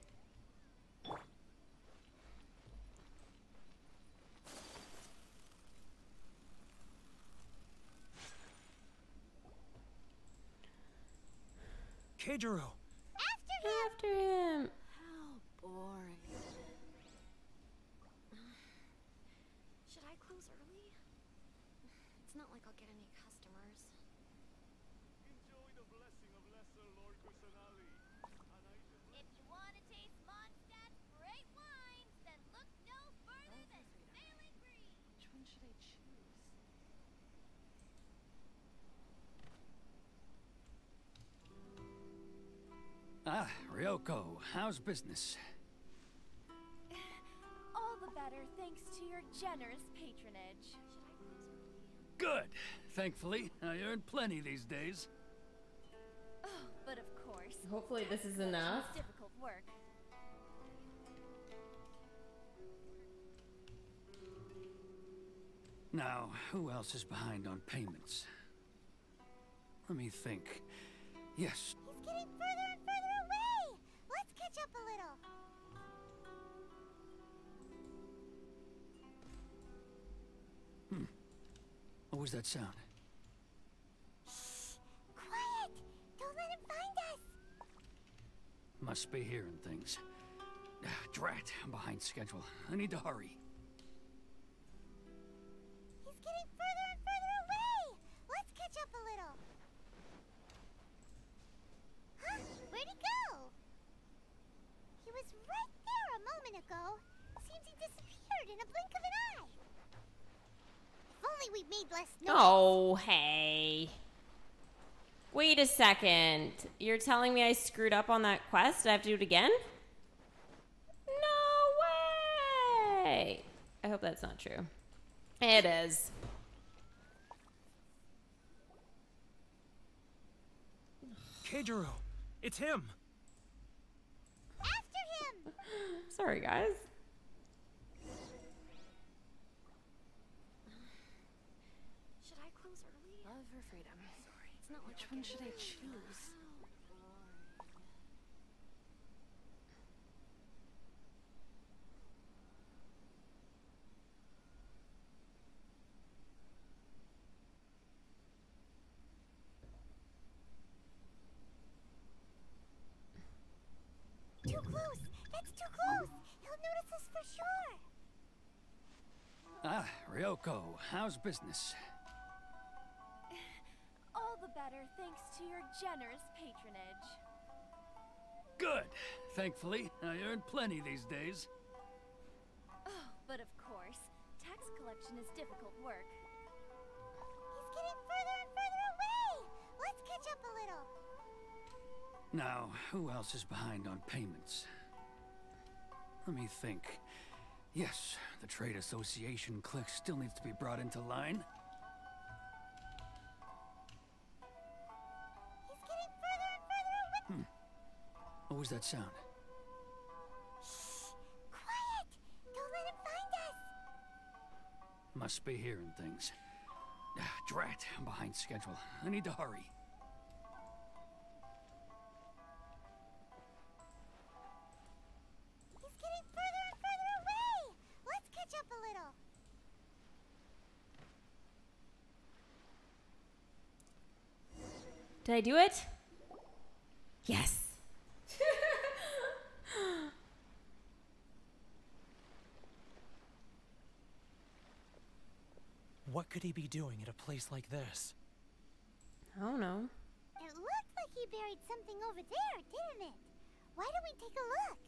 Keijiro! After him! How boring. Should I close early? It's not like I'll get any customers. Enjoy the blessing of Lesser Lord Kusanali. If you want to taste Mondstadt's great wines, then look no further than Sailing Green. Which one should I choose? Ah, Ryoko, how's business? All the better thanks to your generous patronage. Good. Thankfully, I earn plenty these days. Oh, but of course. Hopefully this is enough. It's difficult work. Now, who else is behind on payments? Let me think. Yes, He's getting further and further away. Let's catch up a little. what was that sound? Shh! Quiet! Don't let him find us. Must be hearing things. Drat, I'm behind schedule. I need to hurry. He's getting further and further away. Let's catch up a little. Huh? Where'd he go? He was right there a moment ago. Seems he disappeared in a blink of an eye. If only we made less noise. Oh, hey. Wait a second. You're telling me I screwed up on that quest? I have to do it again? No way! I hope that's not true. It is. Keijiro! It's him! After him! Sorry, guys. Should I close early? Love her freedom. Sorry. It's not like Which I'll one get should I any choose? Too close! That's too close! He'll notice us for sure! Ah, Ryoko, how's business? All the better thanks to your generous patronage. Good. Thankfully, I earn plenty these days. Oh, but of course, tax collection is difficult work. He's getting further and further away! Let's catch up a little. Now, who else is behind on payments? Let me think. Yes, the Trade Association clique still needs to be brought into line. He's getting further and further away. What was that sound? Shh! Quiet! Don't let him find us. Must be hearing things. Drat, I'm behind schedule. I need to hurry. He's getting further and further away. Let's catch up a little. Did I do it? Yes. What could he be doing at a place like this? I don't know. It looked like he buried something over there, didn't it? Why don't we take a look?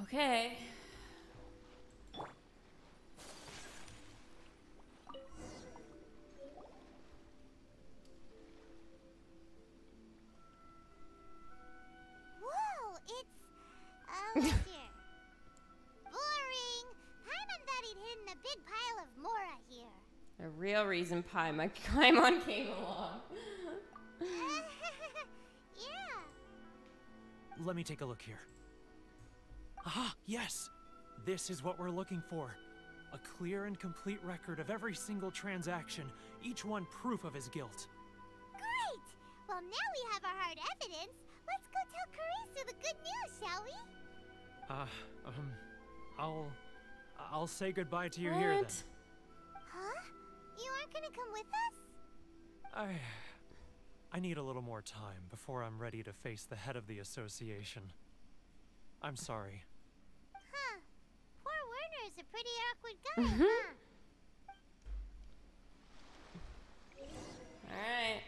Okay. Whoa, it's oh dear. Boring. Paimon thought he'd hidden a big pile of Mora here. A real reason Paimon came along. Yeah. Let me take a look here. Aha, yes! This is what we're looking for. A clear and complete record of every single transaction, each one proof of his guilt. Great. Well, now we have our hard evidence. Let's go tell Karisu the good news, shall we? I'll say goodbye to you here then. What? Huh? You aren't not gonna come with us? I need a little more time before I'm ready to face the head of the association. I'm sorry. Huh. Poor Werner's a pretty awkward guy, huh? Alright.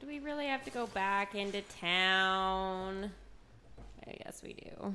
Do we really have to go back into town? I guess we do.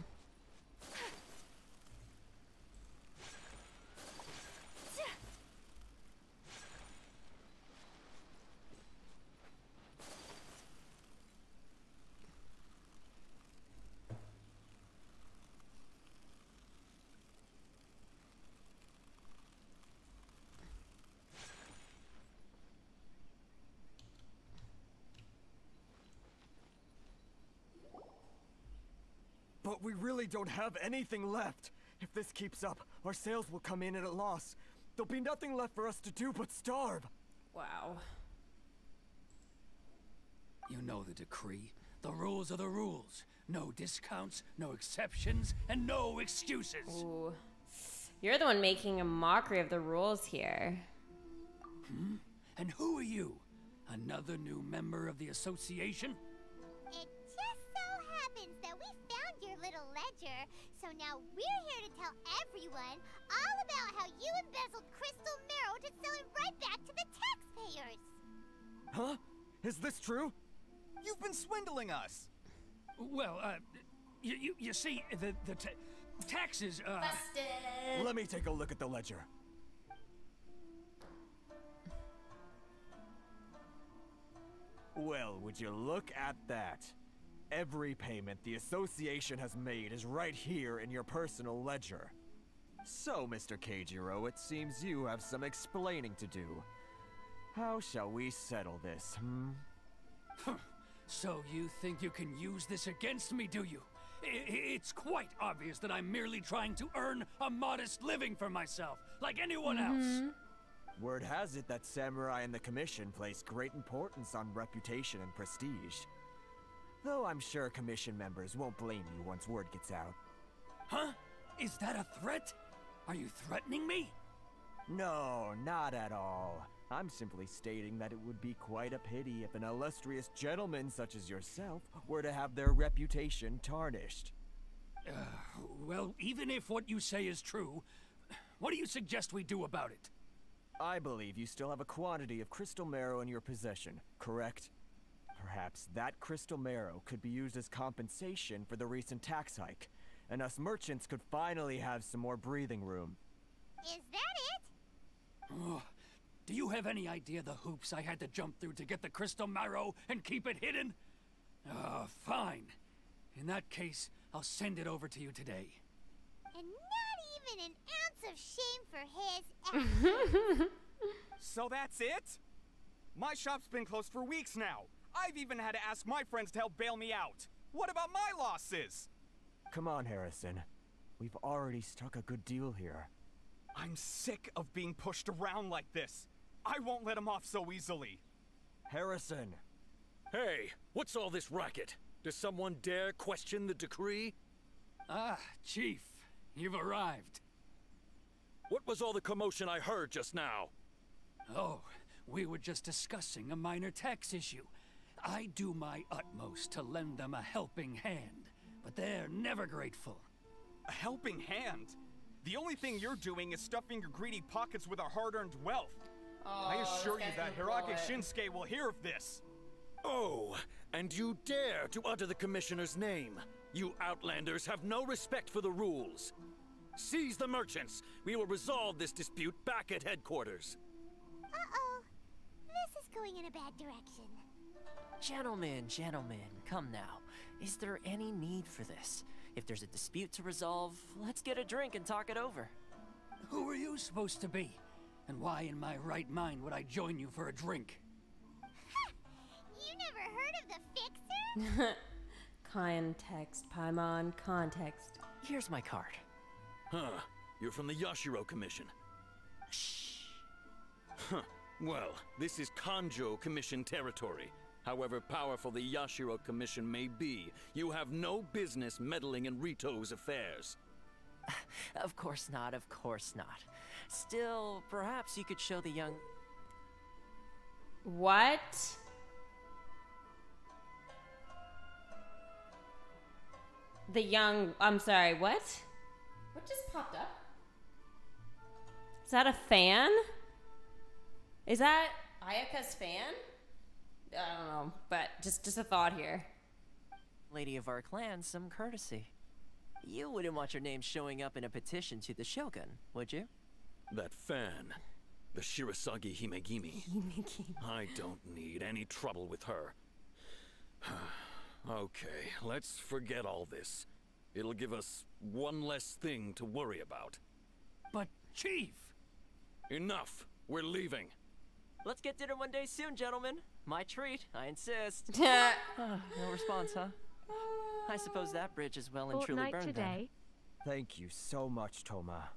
But we really don't have anything left. If this keeps up, our sales will come in at a loss. There'll be nothing left for us to do but starve. Wow. You know the decree. The rules are the rules. No discounts, no exceptions, and no excuses. Ooh. You're the one making a mockery of the rules here. Hmm? And who are you? Another new member of the association? It just so happens that we found your little ledger, so now we're here to tell everyone all about how you embezzled crystal marrow to sell it right back to the taxpayers. Huh? Is this true? You've been swindling us. Well, you see, the taxes, Busted. Let me take a look at the ledger. Well, would you look at that? Every payment the association has made is right here in your personal ledger. So, Mr. Keijiro, it seems you have some explaining to do. How shall we settle this, So you think you can use this against me, do you? It's quite obvious that I'm merely trying to earn a modest living for myself, like anyone else. Word has it that samurai and the commission place great importance on reputation and prestige. Though I'm sure commission members won't blame you once word gets out. Huh? Is that a threat? Are you threatening me? No, not at all. I'm simply stating that it would be quite a pity if an illustrious gentleman such as yourself were to have their reputation tarnished. Well, even if what you say is true, what do you suggest we do about it? I believe you still have a quantity of crystal marrow in your possession, correct? Perhaps that crystal marrow could be used as compensation for the recent tax hike, and us merchants could finally have some more breathing room. Is that it? Oh, do you have any idea the hoops I had to jump through to get the crystal marrow and keep it hidden? Fine. In that case, I'll send it over to you today. And not even an ounce of shame for his actions. So that's it? My shop's been closed for weeks now. I've even had to ask my friends to help bail me out. What about my losses? Come on, Harrison. We've already struck a good deal here. I'm sick of being pushed around like this. I won't let him off so easily. Harrison! Hey, what's all this racket? Does someone dare question the decree? Ah, Chief, you've arrived. What was all the commotion I heard just now? Oh, we were just discussing a minor tax issue. I do my utmost to lend them a helping hand, but they're never grateful. A helping hand? The only thing you're doing is stuffing your greedy pockets with our hard-earned wealth. Oh, I assure you that Hirage poet. Shinsuke will hear of this. Oh, and you dare to utter the Commissioner's name. You Outlanders have no respect for the rules. Seize the merchants. We will resolve this dispute back at headquarters. Uh-oh. This is going in a bad direction. Gentlemen, come now. Is there any need for this? If there's a dispute to resolve, let's get a drink and talk it over. Who are you supposed to be? And why in my right mind would I join you for a drink? You never heard of the Fixer? Context, Paimon, context. Here's my card. Huh, you're from the Yashiro Commission. Shh. Huh, well, this is Kanjo Commission territory. However powerful the Yashiro Commission may be, you have no business meddling in Rito's affairs. Of course not, of course not. Still, perhaps you could show the young... What? I'm sorry, what? What just popped up? Is that a fan? Is that Ayaka's fan? I don't know, but just a thought here. Lady of our clan some courtesy. You wouldn't want your name showing up in a petition to the Shogun, would you? That fan, the Shirasagi Himegimi. I don't need any trouble with her. Okay, let's forget all this. It'll give us one less thing to worry about. But, Chief! Enough! We're leaving. Let's get dinner one day soon, gentlemen. My treat, I insist. No response, huh? I suppose that bridge is well and truly burned today. Thank you so much, Toma.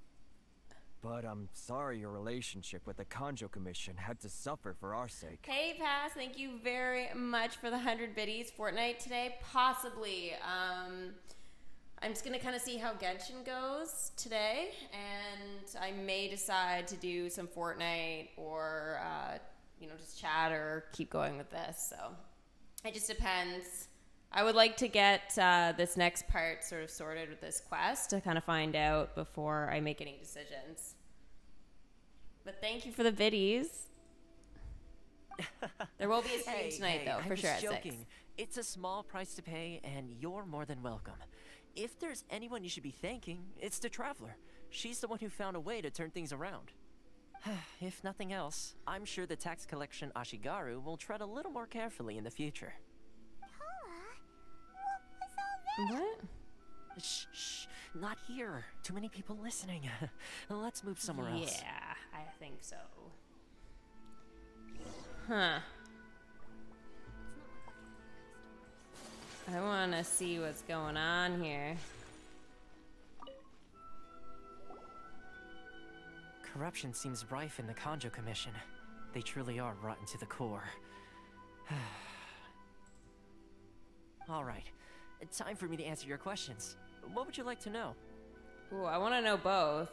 But I'm sorry your relationship with the Kanjo Commission had to suffer for our sake. Hey, Pass, thank you very much for the 100 biddies. Fortnite today? Possibly. I'm just gonna kind of see how Genshin goes today, and I may decide to do some Fortnite or, just chat or keep going with this, so it just depends. I would like to get this next part sort of sorted with this quest to kind of find out before I make any decisions. But thank you for the biddies. There will be a stream tonight, though, for sure. Joking. It's a small price to pay, and you're more than welcome. If there's anyone you should be thanking, it's the Traveler. She's the one who found a way to turn things around. If nothing else, I'm sure the tax collection Ashigaru will tread a little more carefully in the future. What? Shh, shh, not here. Too many people listening. Let's move somewhere else. Yeah, I think so. Huh. I want to see what's going on here. Corruption seems rife in the Kanjo Commission. They truly are rotten to the core. All right. Time for me to answer your questions. What would you like to know? Ooh, I want to know both.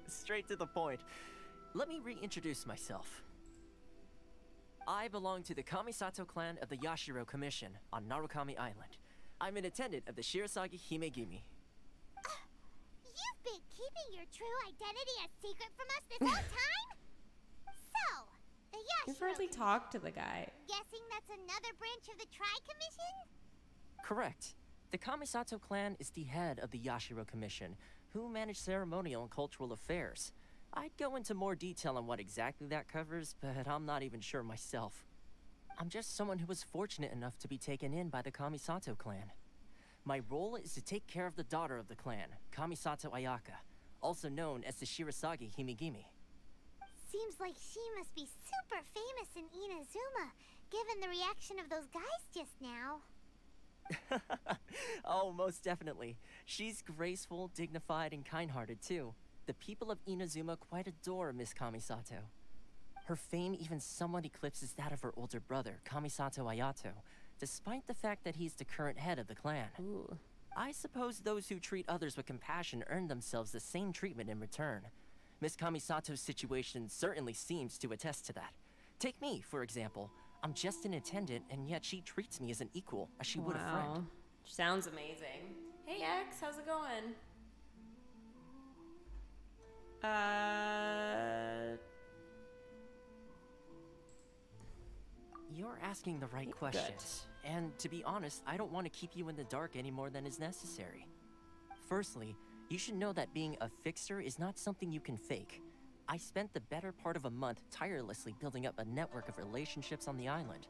Straight to the point. Let me reintroduce myself. I belong to the Kamisato clan of the Yashiro Commission on Narukami Island. I'm an attendant of the Shirasagi Himegimi. You've been keeping your true identity a secret from us this whole time? So, the Yashiro You've hardly talked to the guy. Guessing that's another branch of the Tri-Commission? Correct. The Kamisato clan is the head of the Yashiro Commission, who manage ceremonial and cultural affairs. I'd go into more detail on what exactly that covers, but I'm not even sure myself. I'm just someone who was fortunate enough to be taken in by the Kamisato clan. My role is to take care of the daughter of the clan, Kamisato Ayaka, also known as the Shirasagi Himegimi. Seems like she must be super famous in Inazuma, given the reaction of those guys just now. Oh, most definitely. She's graceful, dignified, and kind-hearted too. The people of Inazuma quite adore Miss Kamisato. Her fame even somewhat eclipses that of her older brother, Kamisato Ayato, despite the fact that he's the current head of the clan. Ooh. I suppose those who treat others with compassion earn themselves the same treatment in return. Miss Kamisato's situation certainly seems to attest to that. Take me, for example. I'm just an attendant, and yet she treats me as an equal, as she would a friend. Sounds amazing. Hey, X, how's it going? You're asking the right questions. And to be honest, I don't want to keep you in the dark any more than is necessary. Firstly, you should know that being a fixer is not something you can fake. I spent the better part of a month tirelessly building up a network of relationships on the island.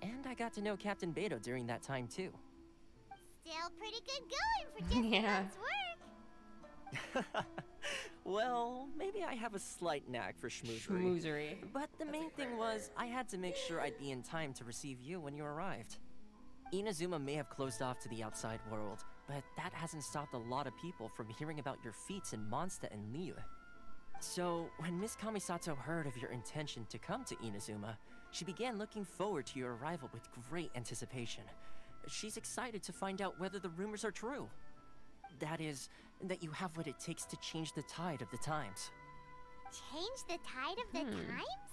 And I got to know Captain Beto during that time too. Still pretty good going for just a month's work. Well, maybe I have a slight knack for schmoozery. But the main thing was, I had to make sure I'd be in time to receive you when you arrived. Inazuma may have closed off to the outside world, but that hasn't stopped a lot of people from hearing about your feats in Mondstadt and Liyue. So, when Miss Kamisato heard of your intention to come to Inazuma, She began looking forward to your arrival with great anticipation. She's excited to find out whether the rumors are true. That is, that you have what it takes to change the tide of the times. Change the tide of the times?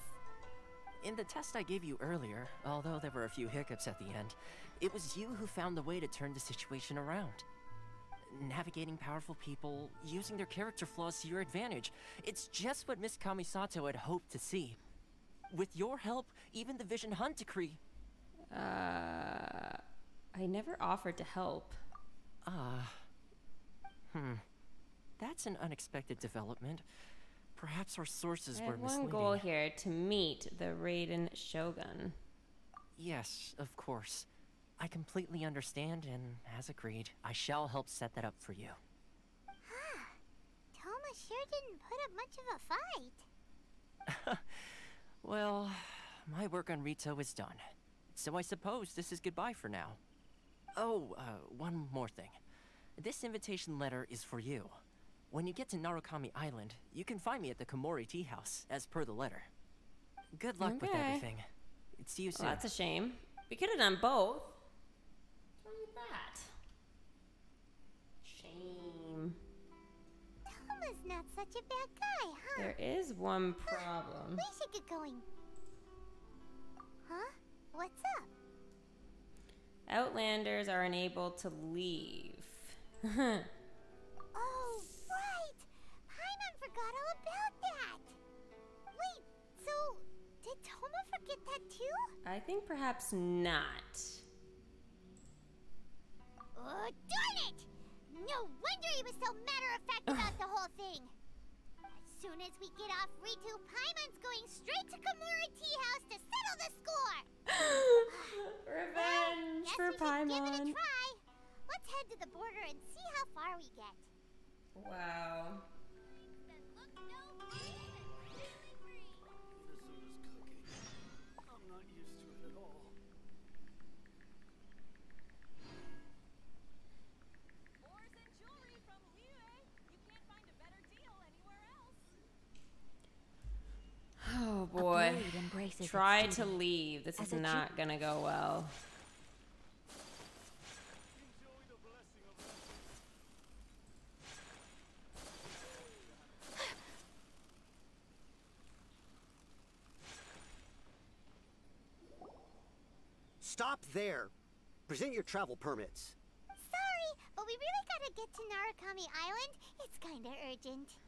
In the test I gave you earlier, although there were a few hiccups at the end, it was you who found the way to turn the situation around. Navigating powerful people, using their character flaws to your advantage. It's just what Miss Kamisato had hoped to see. With your help, even the Vision Hunt decree... I never offered to help. That's an unexpected development. Perhaps our sources I were have misleading. one goal here, to meet the Raiden Shogun. Yes, of course. I completely understand, and as agreed, I shall help set that up for you. Toma sure didn't put up much of a fight. Well, my work on Rito is done. So I suppose this is goodbye for now. Oh, one more thing. This invitation letter is for you. When you get to Narukami Island, you can find me at the Komori Tea House, as per the letter. Good luck with everything. See you soon. Well, that's a shame. We could have done both. What's wrong with that? Shame. Toma's not such a bad guy, huh? There is one problem. We should get going. Huh? What's up? Outlanders are unable to leave. Oh, right! Paimon forgot all about that! Wait, so did Toma forget that too? I think perhaps not. Oh, darn it! No wonder he was so matter-of-fact about the whole thing! As soon as we get off Ritu, Paimon's going straight to Komori Tea House to settle the score! Revenge for Paimon. Give it a try. Let's head to the border and see how far we get. Wow. I'm not used to it at all. Ores and jewelry from Liyue. You can't find a better deal anywhere else. Oh boy. Try its to duty. leave. This As is a not gonna go well. Stop there. Present your travel permits. Sorry, but we really gotta get to Narukami Island. It's kinda urgent.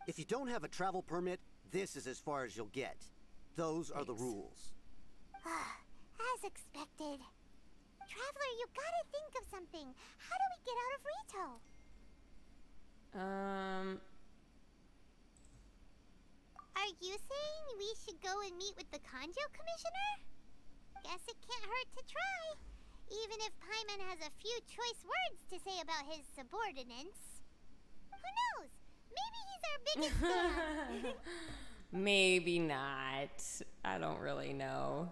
If you don't have a travel permit, this is as far as you'll get. Those are the rules. As expected. Traveler, you gotta think of something. How do we get out of Rito? Are you saying we should go and meet with the Kanjo Commissioner? Guess it can't hurt to try. Even if Paimon has a few choice words to say about his subordinates. Who knows? Maybe he's our biggest fan. Maybe not. I don't really know.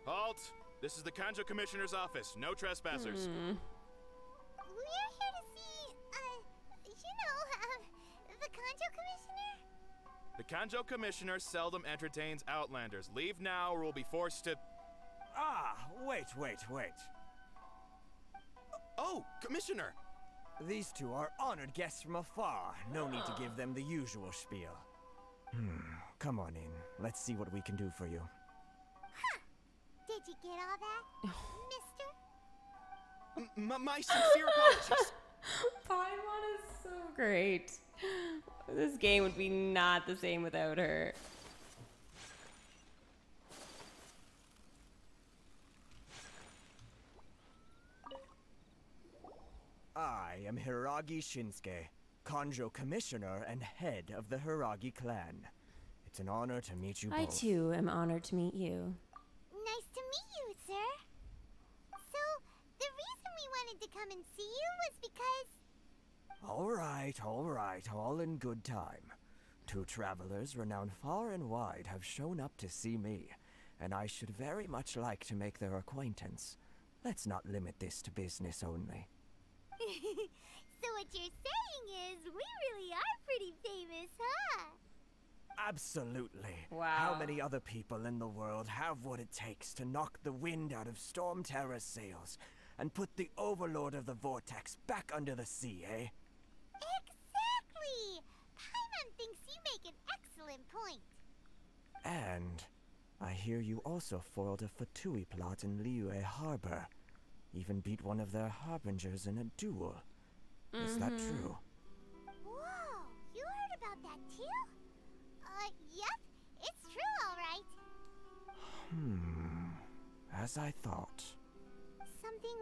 Halt! This is the Kanjo Commissioner's office. No trespassers. We're here to see, the Kanjo Commissioner? The Kanjo Commissioner seldom entertains Outlanders. Leave now or we'll be forced to... Wait. Oh, Commissioner! These two are honored guests from afar. No need to give them the usual spiel. Come on in. Let's see what we can do for you. Did you get all that, mister? My sincere apologies. Paimon is so great. This game would be not the same without her. I am Hiragi Shinsuke, Kanjo Commissioner and head of the Hiragi clan. It's an honor to meet you both. I too am honored to meet you. Nice to meet you, sir. So, the reason we wanted to come and see you was because... All right, all in good time. Two travelers renowned far and wide have shown up to see me. and I should very much like to make their acquaintance. Let's not limit this to business only. So what you're saying is, we really are pretty famous, huh? Absolutely. Wow. How many other people in the world have what it takes to knock the wind out of Storm Terror's sails and put the Overlord of the Vortex back under the sea, eh? Exactly! Paimon thinks you make an excellent point. And I hear you also foiled a Fatui plot in Liyue Harbor. Even beat one of their harbingers in a duel. Is that true? Whoa, you heard about that too? Yep, it's true, alright. As I thought. Something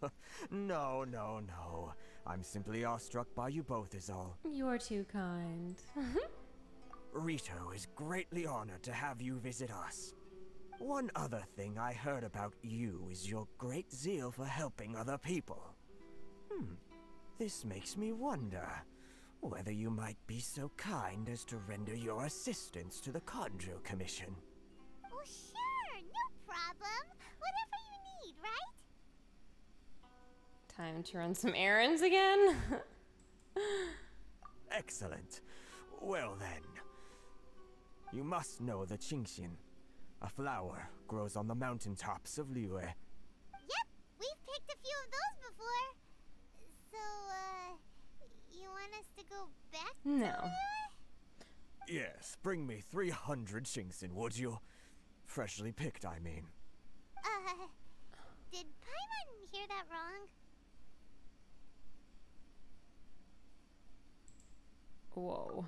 wrong? No. I'm simply awestruck by you both is all. You're too kind. Rito is greatly honored to have you visit us. One other thing I heard about you is your great zeal for helping other people. This makes me wonder whether you might be so kind as to render your assistance to the Conjo Commission. Oh, sure, no problem. Whatever you need, right? Time to run some errands again? Excellent. Well then, you must know the Qingxin. A flower grows on the mountaintops of Liyue. Yep, we've picked a few of those before. So, you want us to go back to No. Liyue? Yes, bring me 300 Qingxin, would you? Freshly picked, I mean. Did Paimon hear that wrong? Whoa.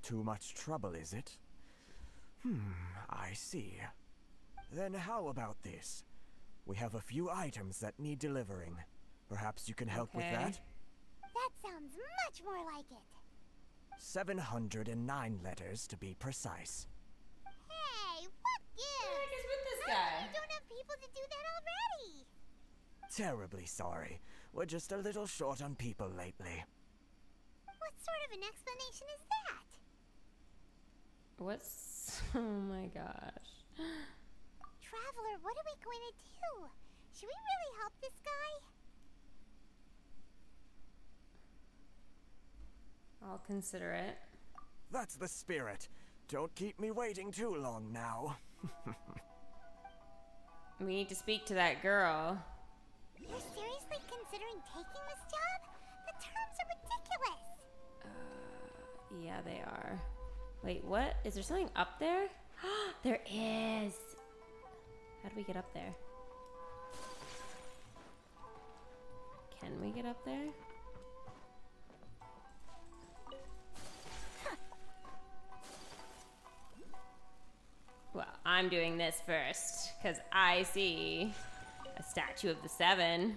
Too much trouble, is it? I see. Then how about this? We have a few items that need delivering. Perhaps you can help with that? That sounds much more like it. 709 letters to be precise. Hey, what gives? What the heck is with this How come guy? you don't have people to do that already? Terribly sorry. We're just a little short on people lately. What sort of an explanation is that? What's... Oh my gosh. Traveler, what are we going to do? Should we really help this guy? I'll consider it. That's the spirit. Don't keep me waiting too long now. We need to speak to that girl. You're seriously considering taking this job? The terms are ridiculous. Yeah, they are. Wait, what? Is there something up there? There is. How do we get up there? Can we get up there? Well, I'm doing this first, because I see a statue of the seven.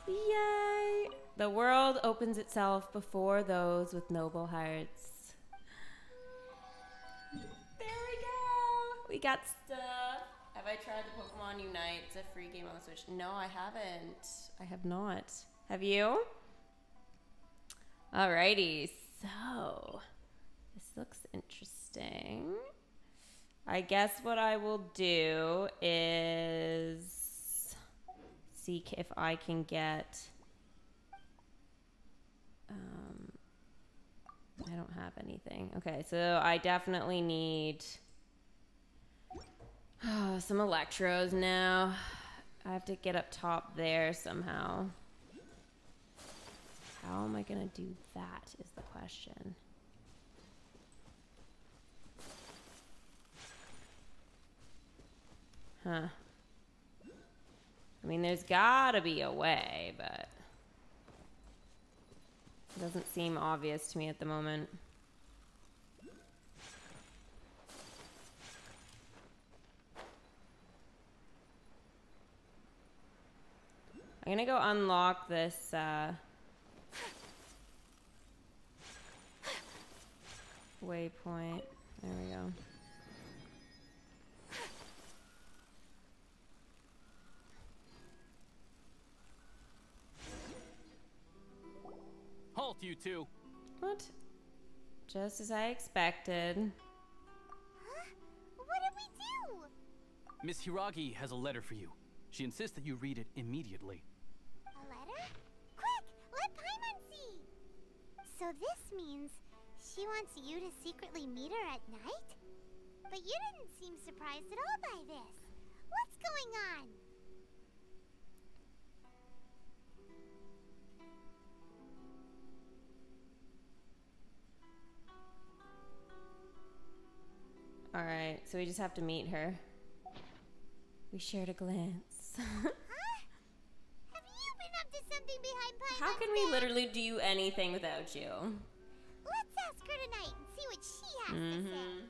Yay! The world opens itself before those with noble hearts. There we go! We got stuff. Have I tried the Pokemon Unite? It's a free game on the Switch. No, I haven't. I have not. Have you? Alrighty, so this looks interesting. I guess what I will do is seek if I can get... I don't have anything. Okay, so I definitely need some electros now. I have to get up top there somehow. How am I gonna do that is the question. Huh. I mean, there's gotta be a way, but it doesn't seem obvious to me at the moment. I'm gonna go unlock this, waypoint. There we go. Halt, you two! What? Just as I expected. Miss Hiragi has a letter for you. She insists that you read it immediately. A letter? Quick, let Paimon see! So this means she wants you to secretly meet her at night? But you didn't seem surprised at all by this. What's going on? Alright, so we just have to meet her. We shared a glance. Huh? Have you been up to something behind Paimon's How can we literally do anything without you? Let's ask her tonight and see what she has to say.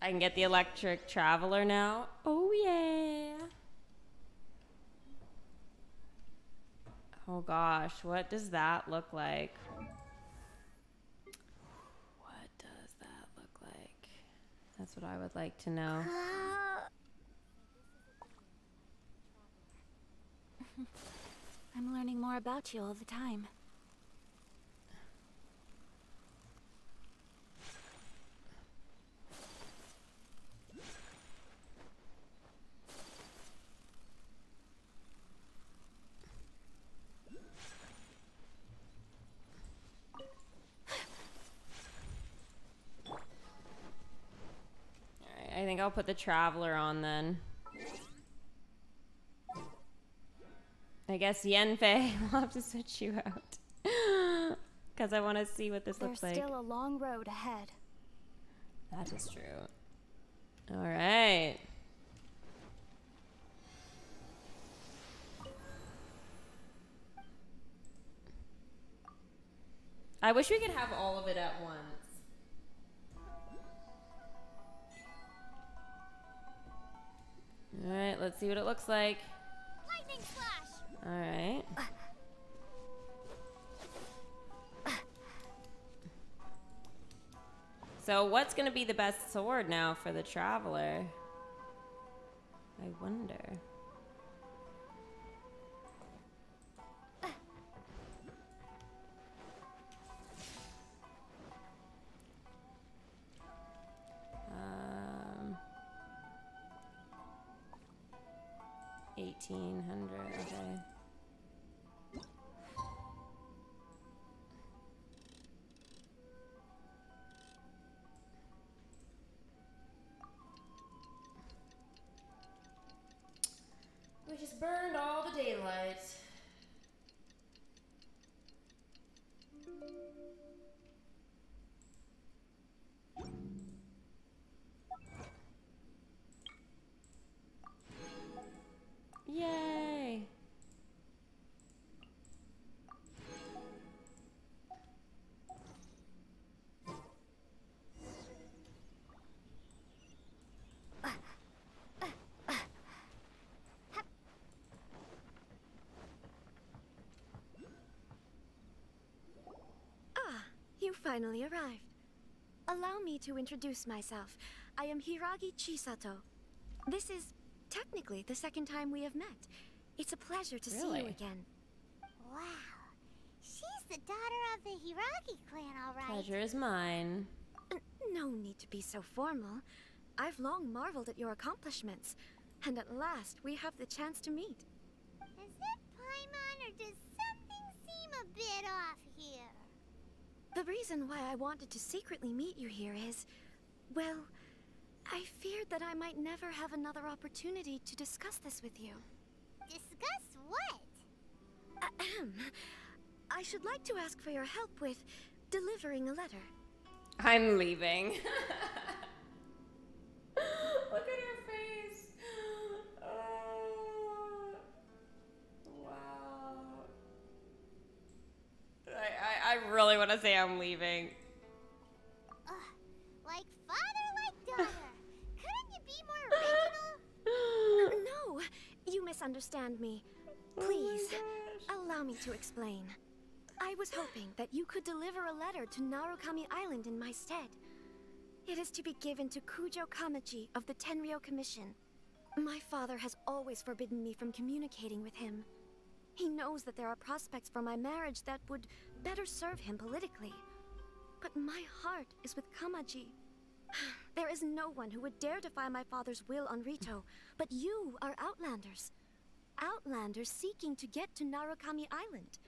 I can get the electric traveler now. Oh yeah. Oh gosh, what does that look like? What does that look like? That's what I would like to know. I'm learning more about you all the time. I think I'll put the traveler on then. I guess Yenfei will have to switch you out. Because I want to see what this looks like. There's still a long road ahead. That is true. Alright. I wish we could have all of it at once. Alright, let's see what it looks like. Lightning flash! Alright. So what's gonna be the best sword now for the traveler? I wonder. Um, 1800, okay. We just burned all the daylight. Yay! You finally arrived. Allow me to introduce myself. I am Hiragi Chisato. This is technically the second time we have met. It's a pleasure to see you again. Wow. She's the daughter of the Hiragi clan, all right. Pleasure is mine. No need to be so formal. I've long marveled at your accomplishments, and at last we have the chance to meet. Is it Paimon, or does something seem a bit off here? The reason why I wanted to secretly meet you here is, well, I feared that I might never have another opportunity to discuss this with you. Discuss what? I should like to ask for your help with delivering a letter. I'm leaving. Look at her face. Oh, wow. I really want to say I'm leaving. Like father, like daughter. Couldn't you be more original? No, you misunderstand me. Please, allow me to explain. I was hoping that you could deliver a letter to Narukami Island in my stead. It is to be given to Kujo Kamaji of the Tenryou Commission. My father has always forbidden me from communicating with him. He knows that there are prospects for my marriage that would better serve him politically. But my heart is with Kamaji. There is no one who would dare defy my father's will on Rito, but you are Outlanders. Outlanders seeking to get to Narukami Island.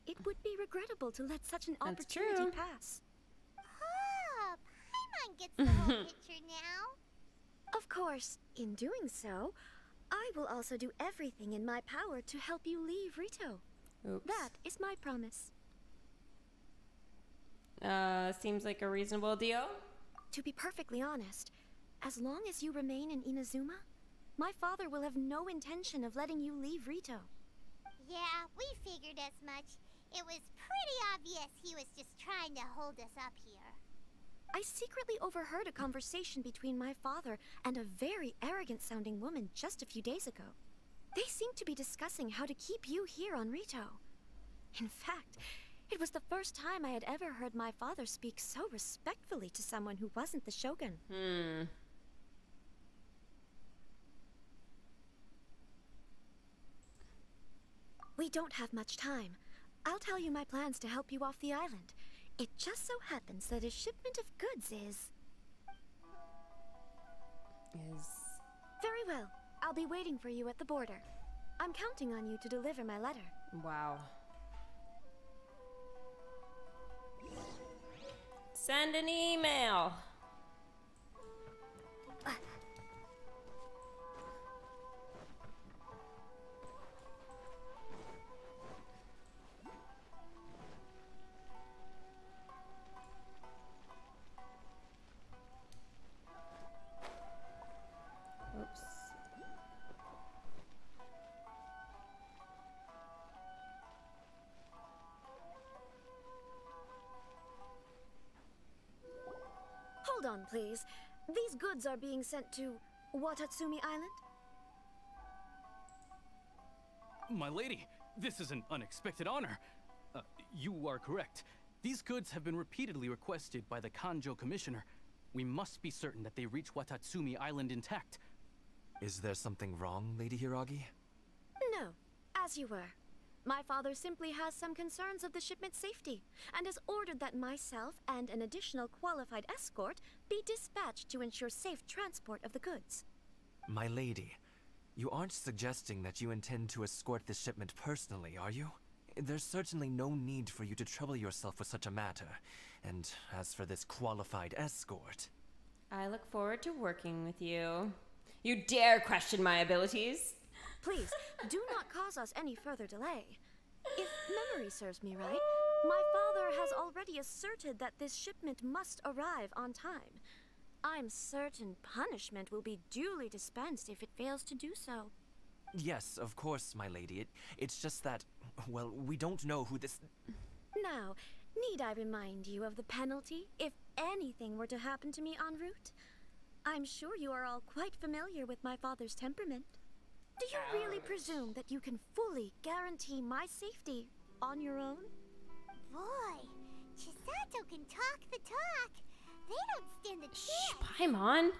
It would be regrettable to let such an opportunity pass. Oh, Paimon gets the whole picture now. Of course, in doing so, I will also do everything in my power to help you leave Rito. Oops. That is my promise. Seems like a reasonable deal. To be perfectly honest, as long as you remain in Inazuma, my father will have no intention of letting you leave Rito. Yeah, we figured as much. It was pretty obvious he was just trying to hold us up here. I secretly overheard a conversation between my father and a very arrogant-sounding woman just a few days ago. They seemed to be discussing how to keep you here on Rito. In fact, it was the first time I had ever heard my father speak so respectfully to someone who wasn't the Shogun. We don't have much time. I'll tell you my plans to help you off the island. It just so happens that a shipment of goods is... Very well. I'll be waiting for you at the border. I'm counting on you to deliver my letter. Wow. Send an email. Oops. Hold on, please. These goods are being sent to Watatsumi Island? My lady, this is an unexpected honor. You are correct. These goods have been repeatedly requested by the Kanjo Commissioner. We must be certain that they reach Watatsumi Island intact. Is there something wrong, Lady Hiragi? No, as you were. My father simply has some concerns of the shipment's safety, and has ordered that myself and an additional qualified escort be dispatched to ensure safe transport of the goods. My lady, you aren't suggesting that you intend to escort this shipment personally, are you? There's certainly no need for you to trouble yourself with such a matter. And as for this qualified escort... I look forward to working with you. You dare question my abilities? Please, do not cause us any further delay. If memory serves me right, my father has already asserted that this shipment must arrive on time. I'm certain punishment will be duly dispensed if it fails to do so. Yes, of course, my lady. It's just that, well, we don't know who this... Now, need I remind you of the penalty if anything were to happen to me en route? I'm sure you are all quite familiar with my father's temperament. Do you really presume that you can fully guarantee my safety on your own? Boy, Chisato can talk the talk. They don't stand a chance. Paimon.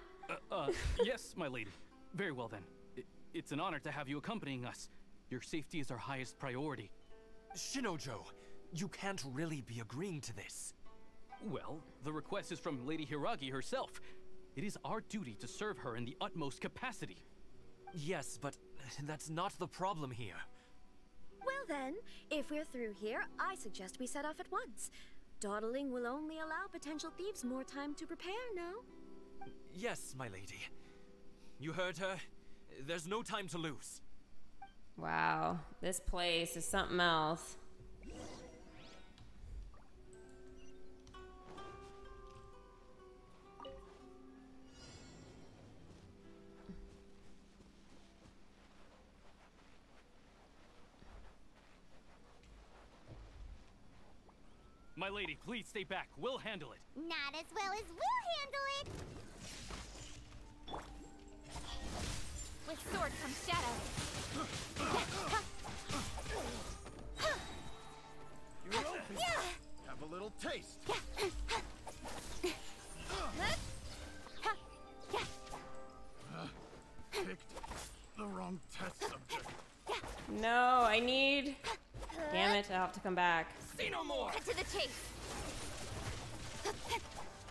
Yes, my lady. Very well then. It's an honor to have you accompanying us. Your safety is our highest priority. Shinojo, you can't really be agreeing to this. Well, the request is from Lady Hiragi herself. It is our duty to serve her in the utmost capacity. Yes, but that's not the problem here. Well then, if we're through here, I suggest we set off at once. Dawdling will only allow potential thieves more time to prepare, no? Yes, my lady. You heard her. There's no time to lose. Wow, this place is something else. My lady, please stay back. We'll handle it. Not as well as we'll handle it. With sword comes shadow. You're open. Have a little taste. Picked the wrong test subject. No, I need... Damn it, I'll have to come back. Say no more! Cut to the chase!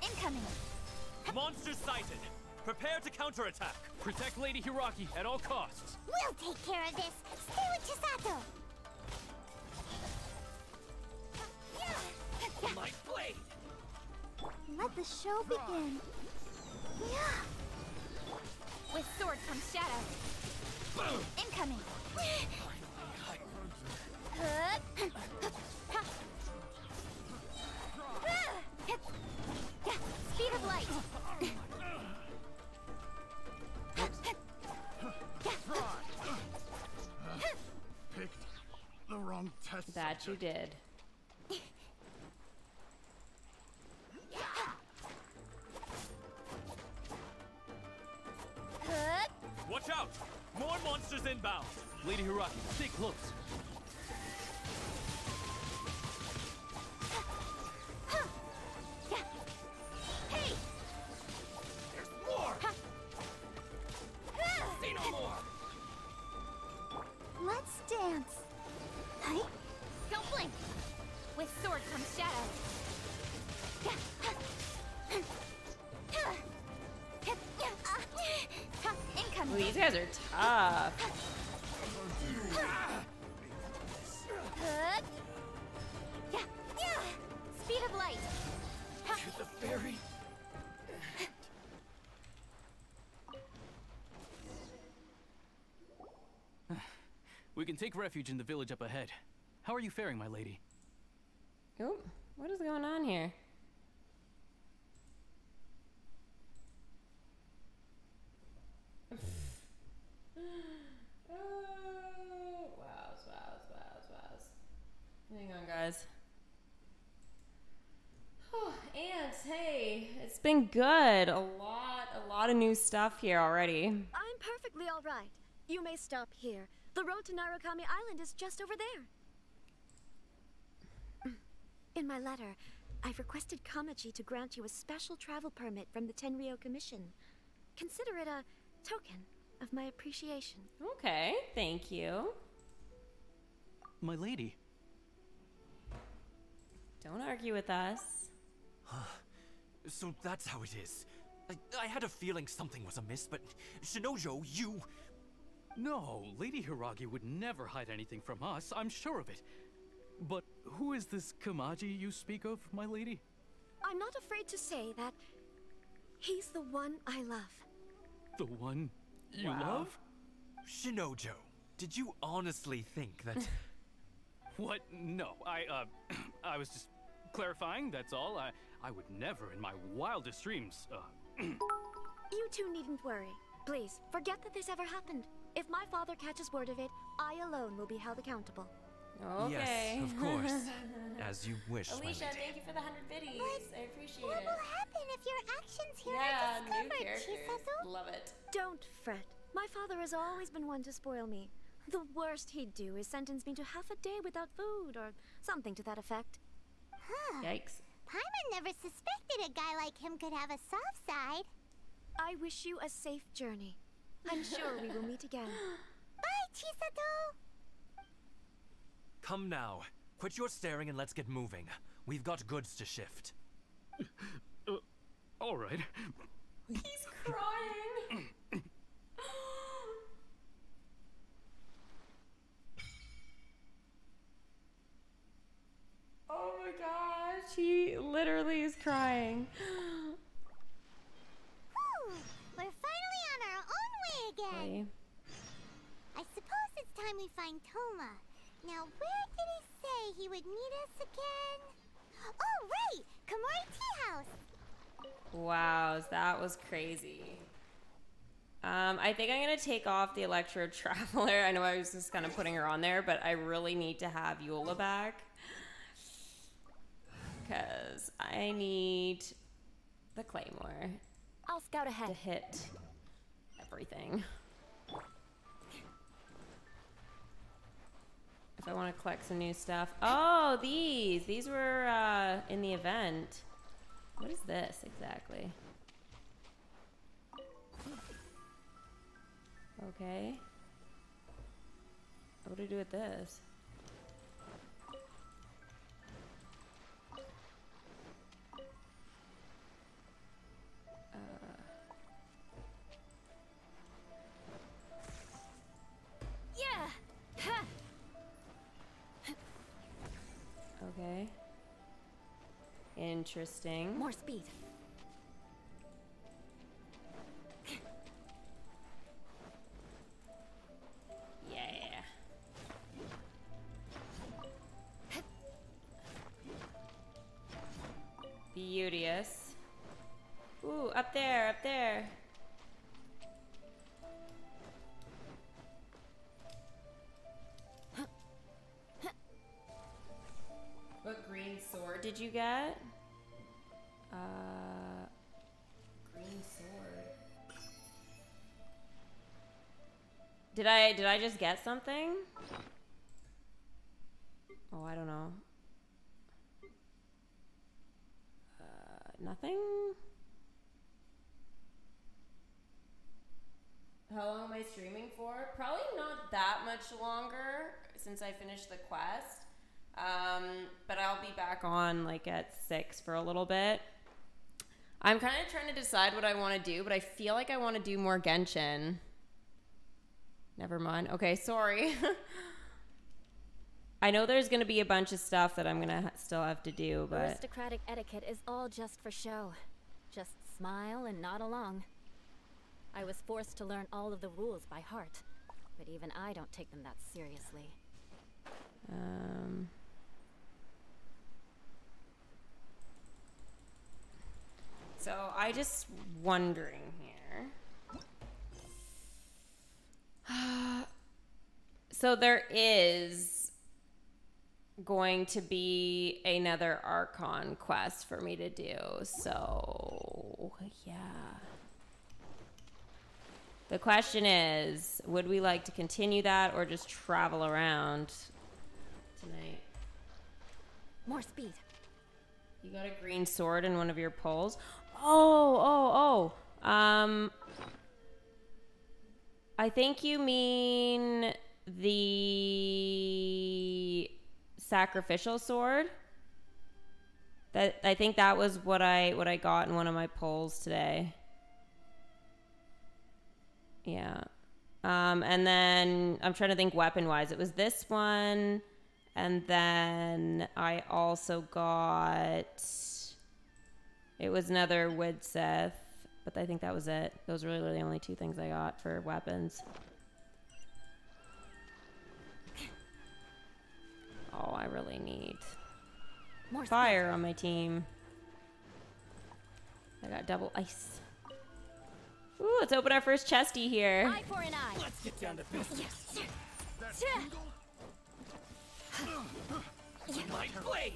Incoming! Monster sighted. Prepare to counterattack. Protect Lady Hiraki at all costs. We'll take care of this. Stay with Chisato. My blade. Let the show begin. With sword comes shadow. Incoming. Speed of light. Picked the wrong test. That you did. Watch out! More monsters inbound! Lady Hiraki, stay close. Hey! There's more! Say no more! Let's dance. Hey? Don't blink! With sword comes shadow. Ooh, these guys are tough. Speed of light. To the fairy. We can take refuge in the village up ahead. How are you faring, my lady? Oh, what is going on here? Wows. Hang on, guys. Oh, and hey, it's been good. A lot of new stuff here already. I'm perfectly all right. You may stop here. The road to Narukami Island is just over there. In my letter, I've requested Kamachi to grant you a special travel permit from the Tenryou Commission. Consider it a token of my appreciation. Okay, thank you. My lady. Don't argue with us. So that's how it is. I had a feeling something was amiss, but Shinojo, you... No, Lady Hiragi would never hide anything from us, I'm sure of it. But who is this Kamaji you speak of, my lady? I'm not afraid to say that he's the one I love. The one you love? Shinojo, did you honestly think that... What? No, I was just clarifying, that's all. I would never in my wildest dreams, You two needn't worry. Please, forget that this ever happened. If my father catches word of it, I alone will be held accountable. Okay. Yes, of course. As you wish, Alicia, my lady. thank you for the 100 biddies. I appreciate What it. will happen if your actions here Yeah, are new discovered, characters. Chisato? Love it. Don't fret. My father has always been one to spoil me. The worst he'd do is sentence me to half a day without food or something to that effect. Huh. Yikes. Paimon never suspected a guy like him could have a soft side. I wish you a safe journey. I'm sure we will meet again. Bye, Chisato! Come now. Quit your staring and let's get moving. We've got goods to shift. All right. He's crying. Oh my gosh, he literally is crying. Whew, we're finally on our own way again. I suppose it's time we find Toma. Now, where did he say he would meet us again? Oh, right! Komori Tea House! Wow, that was crazy. I think I'm gonna take off the Electro Traveler. I know I was just kind of putting her on there, but I really need to have Eula back. Because I need the Claymore. I'll scout ahead. To hit everything. If I want to collect some new stuff. Oh, these! These were in the event. What is this exactly? Okay. What do I do with this? Interesting. More speed. Yeah. Beauteous. Ooh, up there, up there. What green sword did you get? Green sword. Did I just get something? Oh, I don't know. Nothing? How long am I streaming for? Probably not that much longer since I finished the quest. But I'll be back on like at 6 for a little bit. I'm kind of trying to decide what I want to do, but I feel like I want to do more Genshin. Never mind. Okay, sorry. I know there's going to be a bunch of stuff that I'm going to still have to do, but... Aristocratic etiquette is all just for show. Just smile and nod along. I was forced to learn all of the rules by heart, but even I don't take them that seriously. So I just wondering here. So there is going to be another Archon quest for me to do. So yeah. The question is, would we like to continue that or just travel around tonight? More speed. You got a green sword in one of your pulls? I think you mean the Sacrificial Sword. I think that was what I got in one of my pulls today. Yeah. And then I'm trying to think weapon-wise. It was this one, and then I also got... It was another Widsith, but I think that was it. Those were really the only two things I got for weapons. Oh, I really need more fire on my team. I got double ice. Ooh, let's open our first chesty here. Eye for an eye. Let's get down to business. My blade.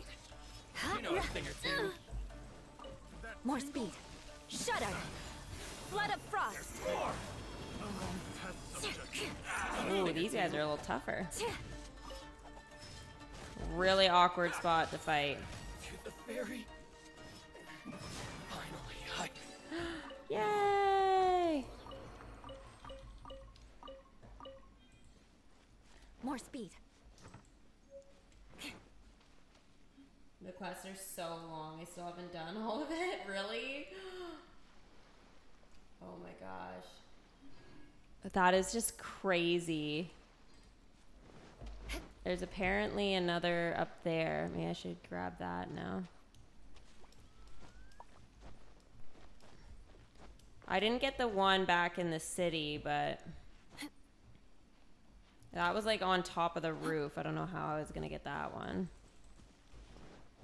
You know a thing or two. More speed. Shudder. Flood of frost. Ooh, these guys are a little tougher. Really awkward spot to fight. To the ferry. Finally, Yay! More speed. The quests are so long. I still haven't done all of it. Really? Oh my gosh. That is just crazy. There's apparently another up there. Maybe I should grab that now. I didn't get the one back in the city, but that was like on top of the roof. I don't know how I was gonna get that one.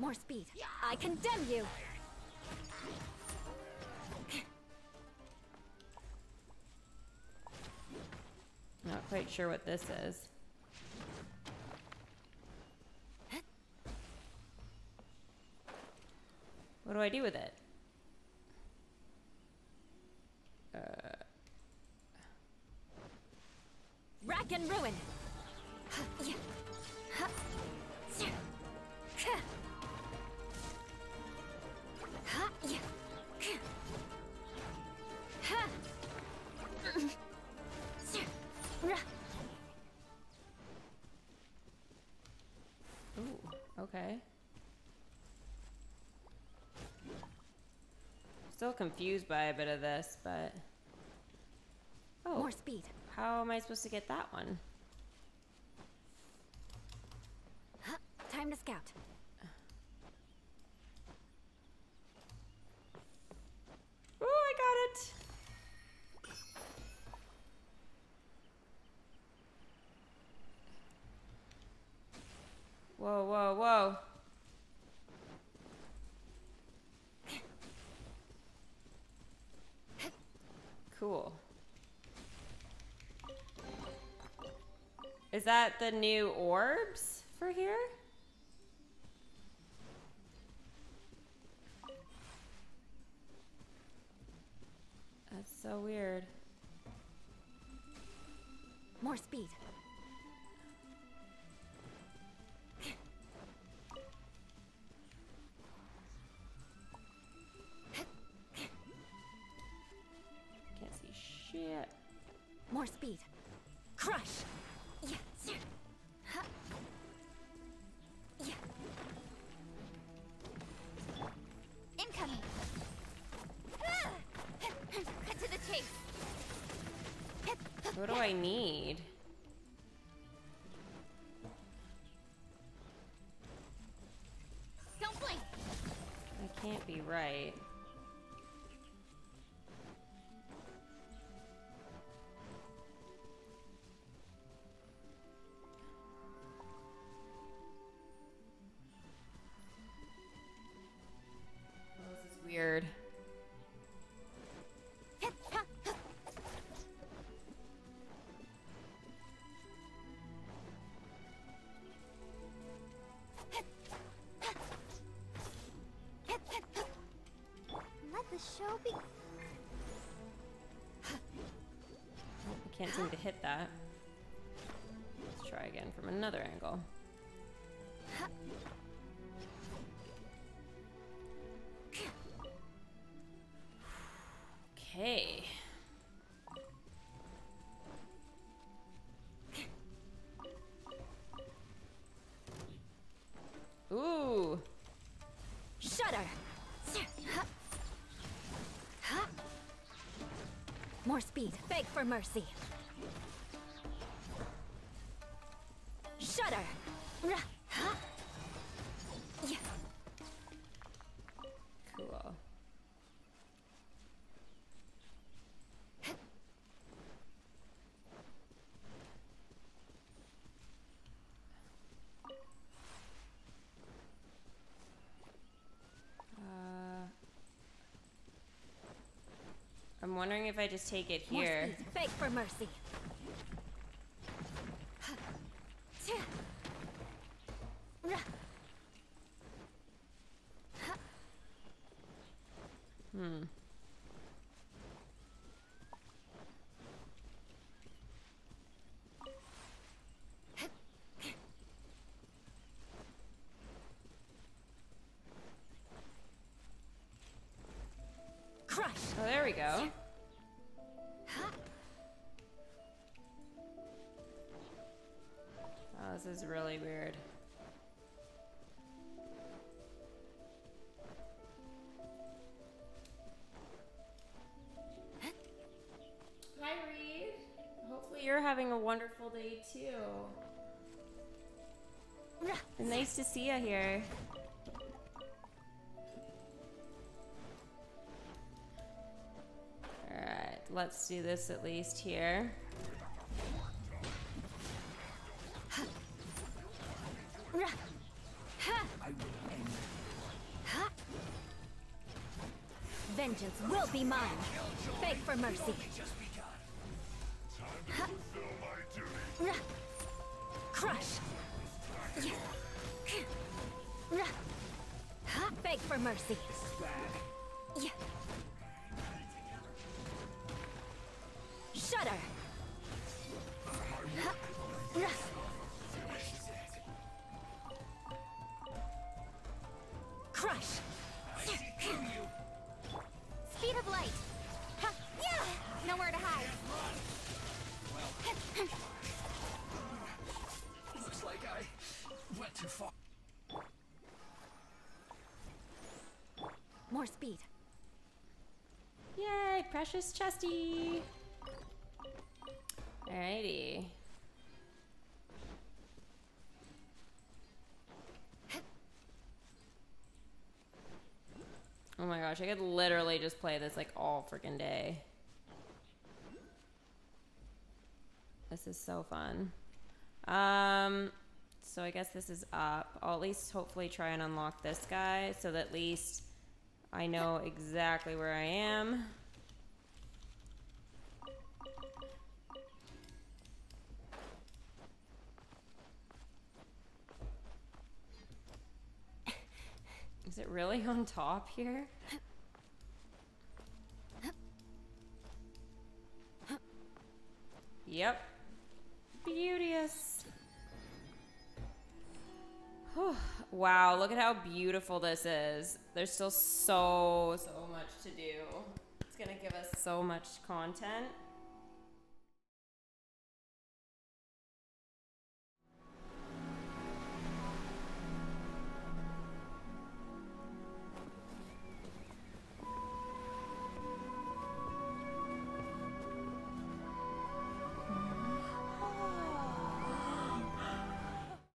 More speed. I condemn you. Not quite sure what this is. What do I do with it? Rack and ruin. Ooh, okay. Still confused by a bit of this, but... Oh. More speed. How am I supposed to get that one? Time to scout. Cool. Is that the new orbs for here? That's so weird. More speed. Can't see shit. More speed. Crush. Yeah. Huh. Yeah. Incoming. Cut to the chase. What do I need? Don't blink. That can't be right. Oh, this is weird. Let the show be. I can't seem to hit that. Let's try again from another angle. Okay. Ooh. Shudder. More speed. Beg for mercy. Shudder. Yeah. Cool. I'm wondering if I just take it More here. speed. Beg for mercy. Hmm. Crush. Oh, there we go. Oh, this is really weird. Hi, Reed. Hopefully you're having a wonderful day too. Nice to see you here. Alright, let's do this at least here. Vengeance will be mine. Beg for mercy. Crush. Beg for mercy. Shudder. Crush. Speed of light. Ha, yeah. Nowhere to hide. Looks like I went too far. More speed. Yay, precious chesty. Alrighty. Oh my gosh, I could literally just play this like all freaking day. This is so fun. So I guess this is up. I'll at least hopefully try and unlock this guy so that at least I know exactly where I am. Is it really on top here? Yep. Beauteous. Whew. Wow, look at how beautiful this is. There's still so much to do. It's gonna give us so much content.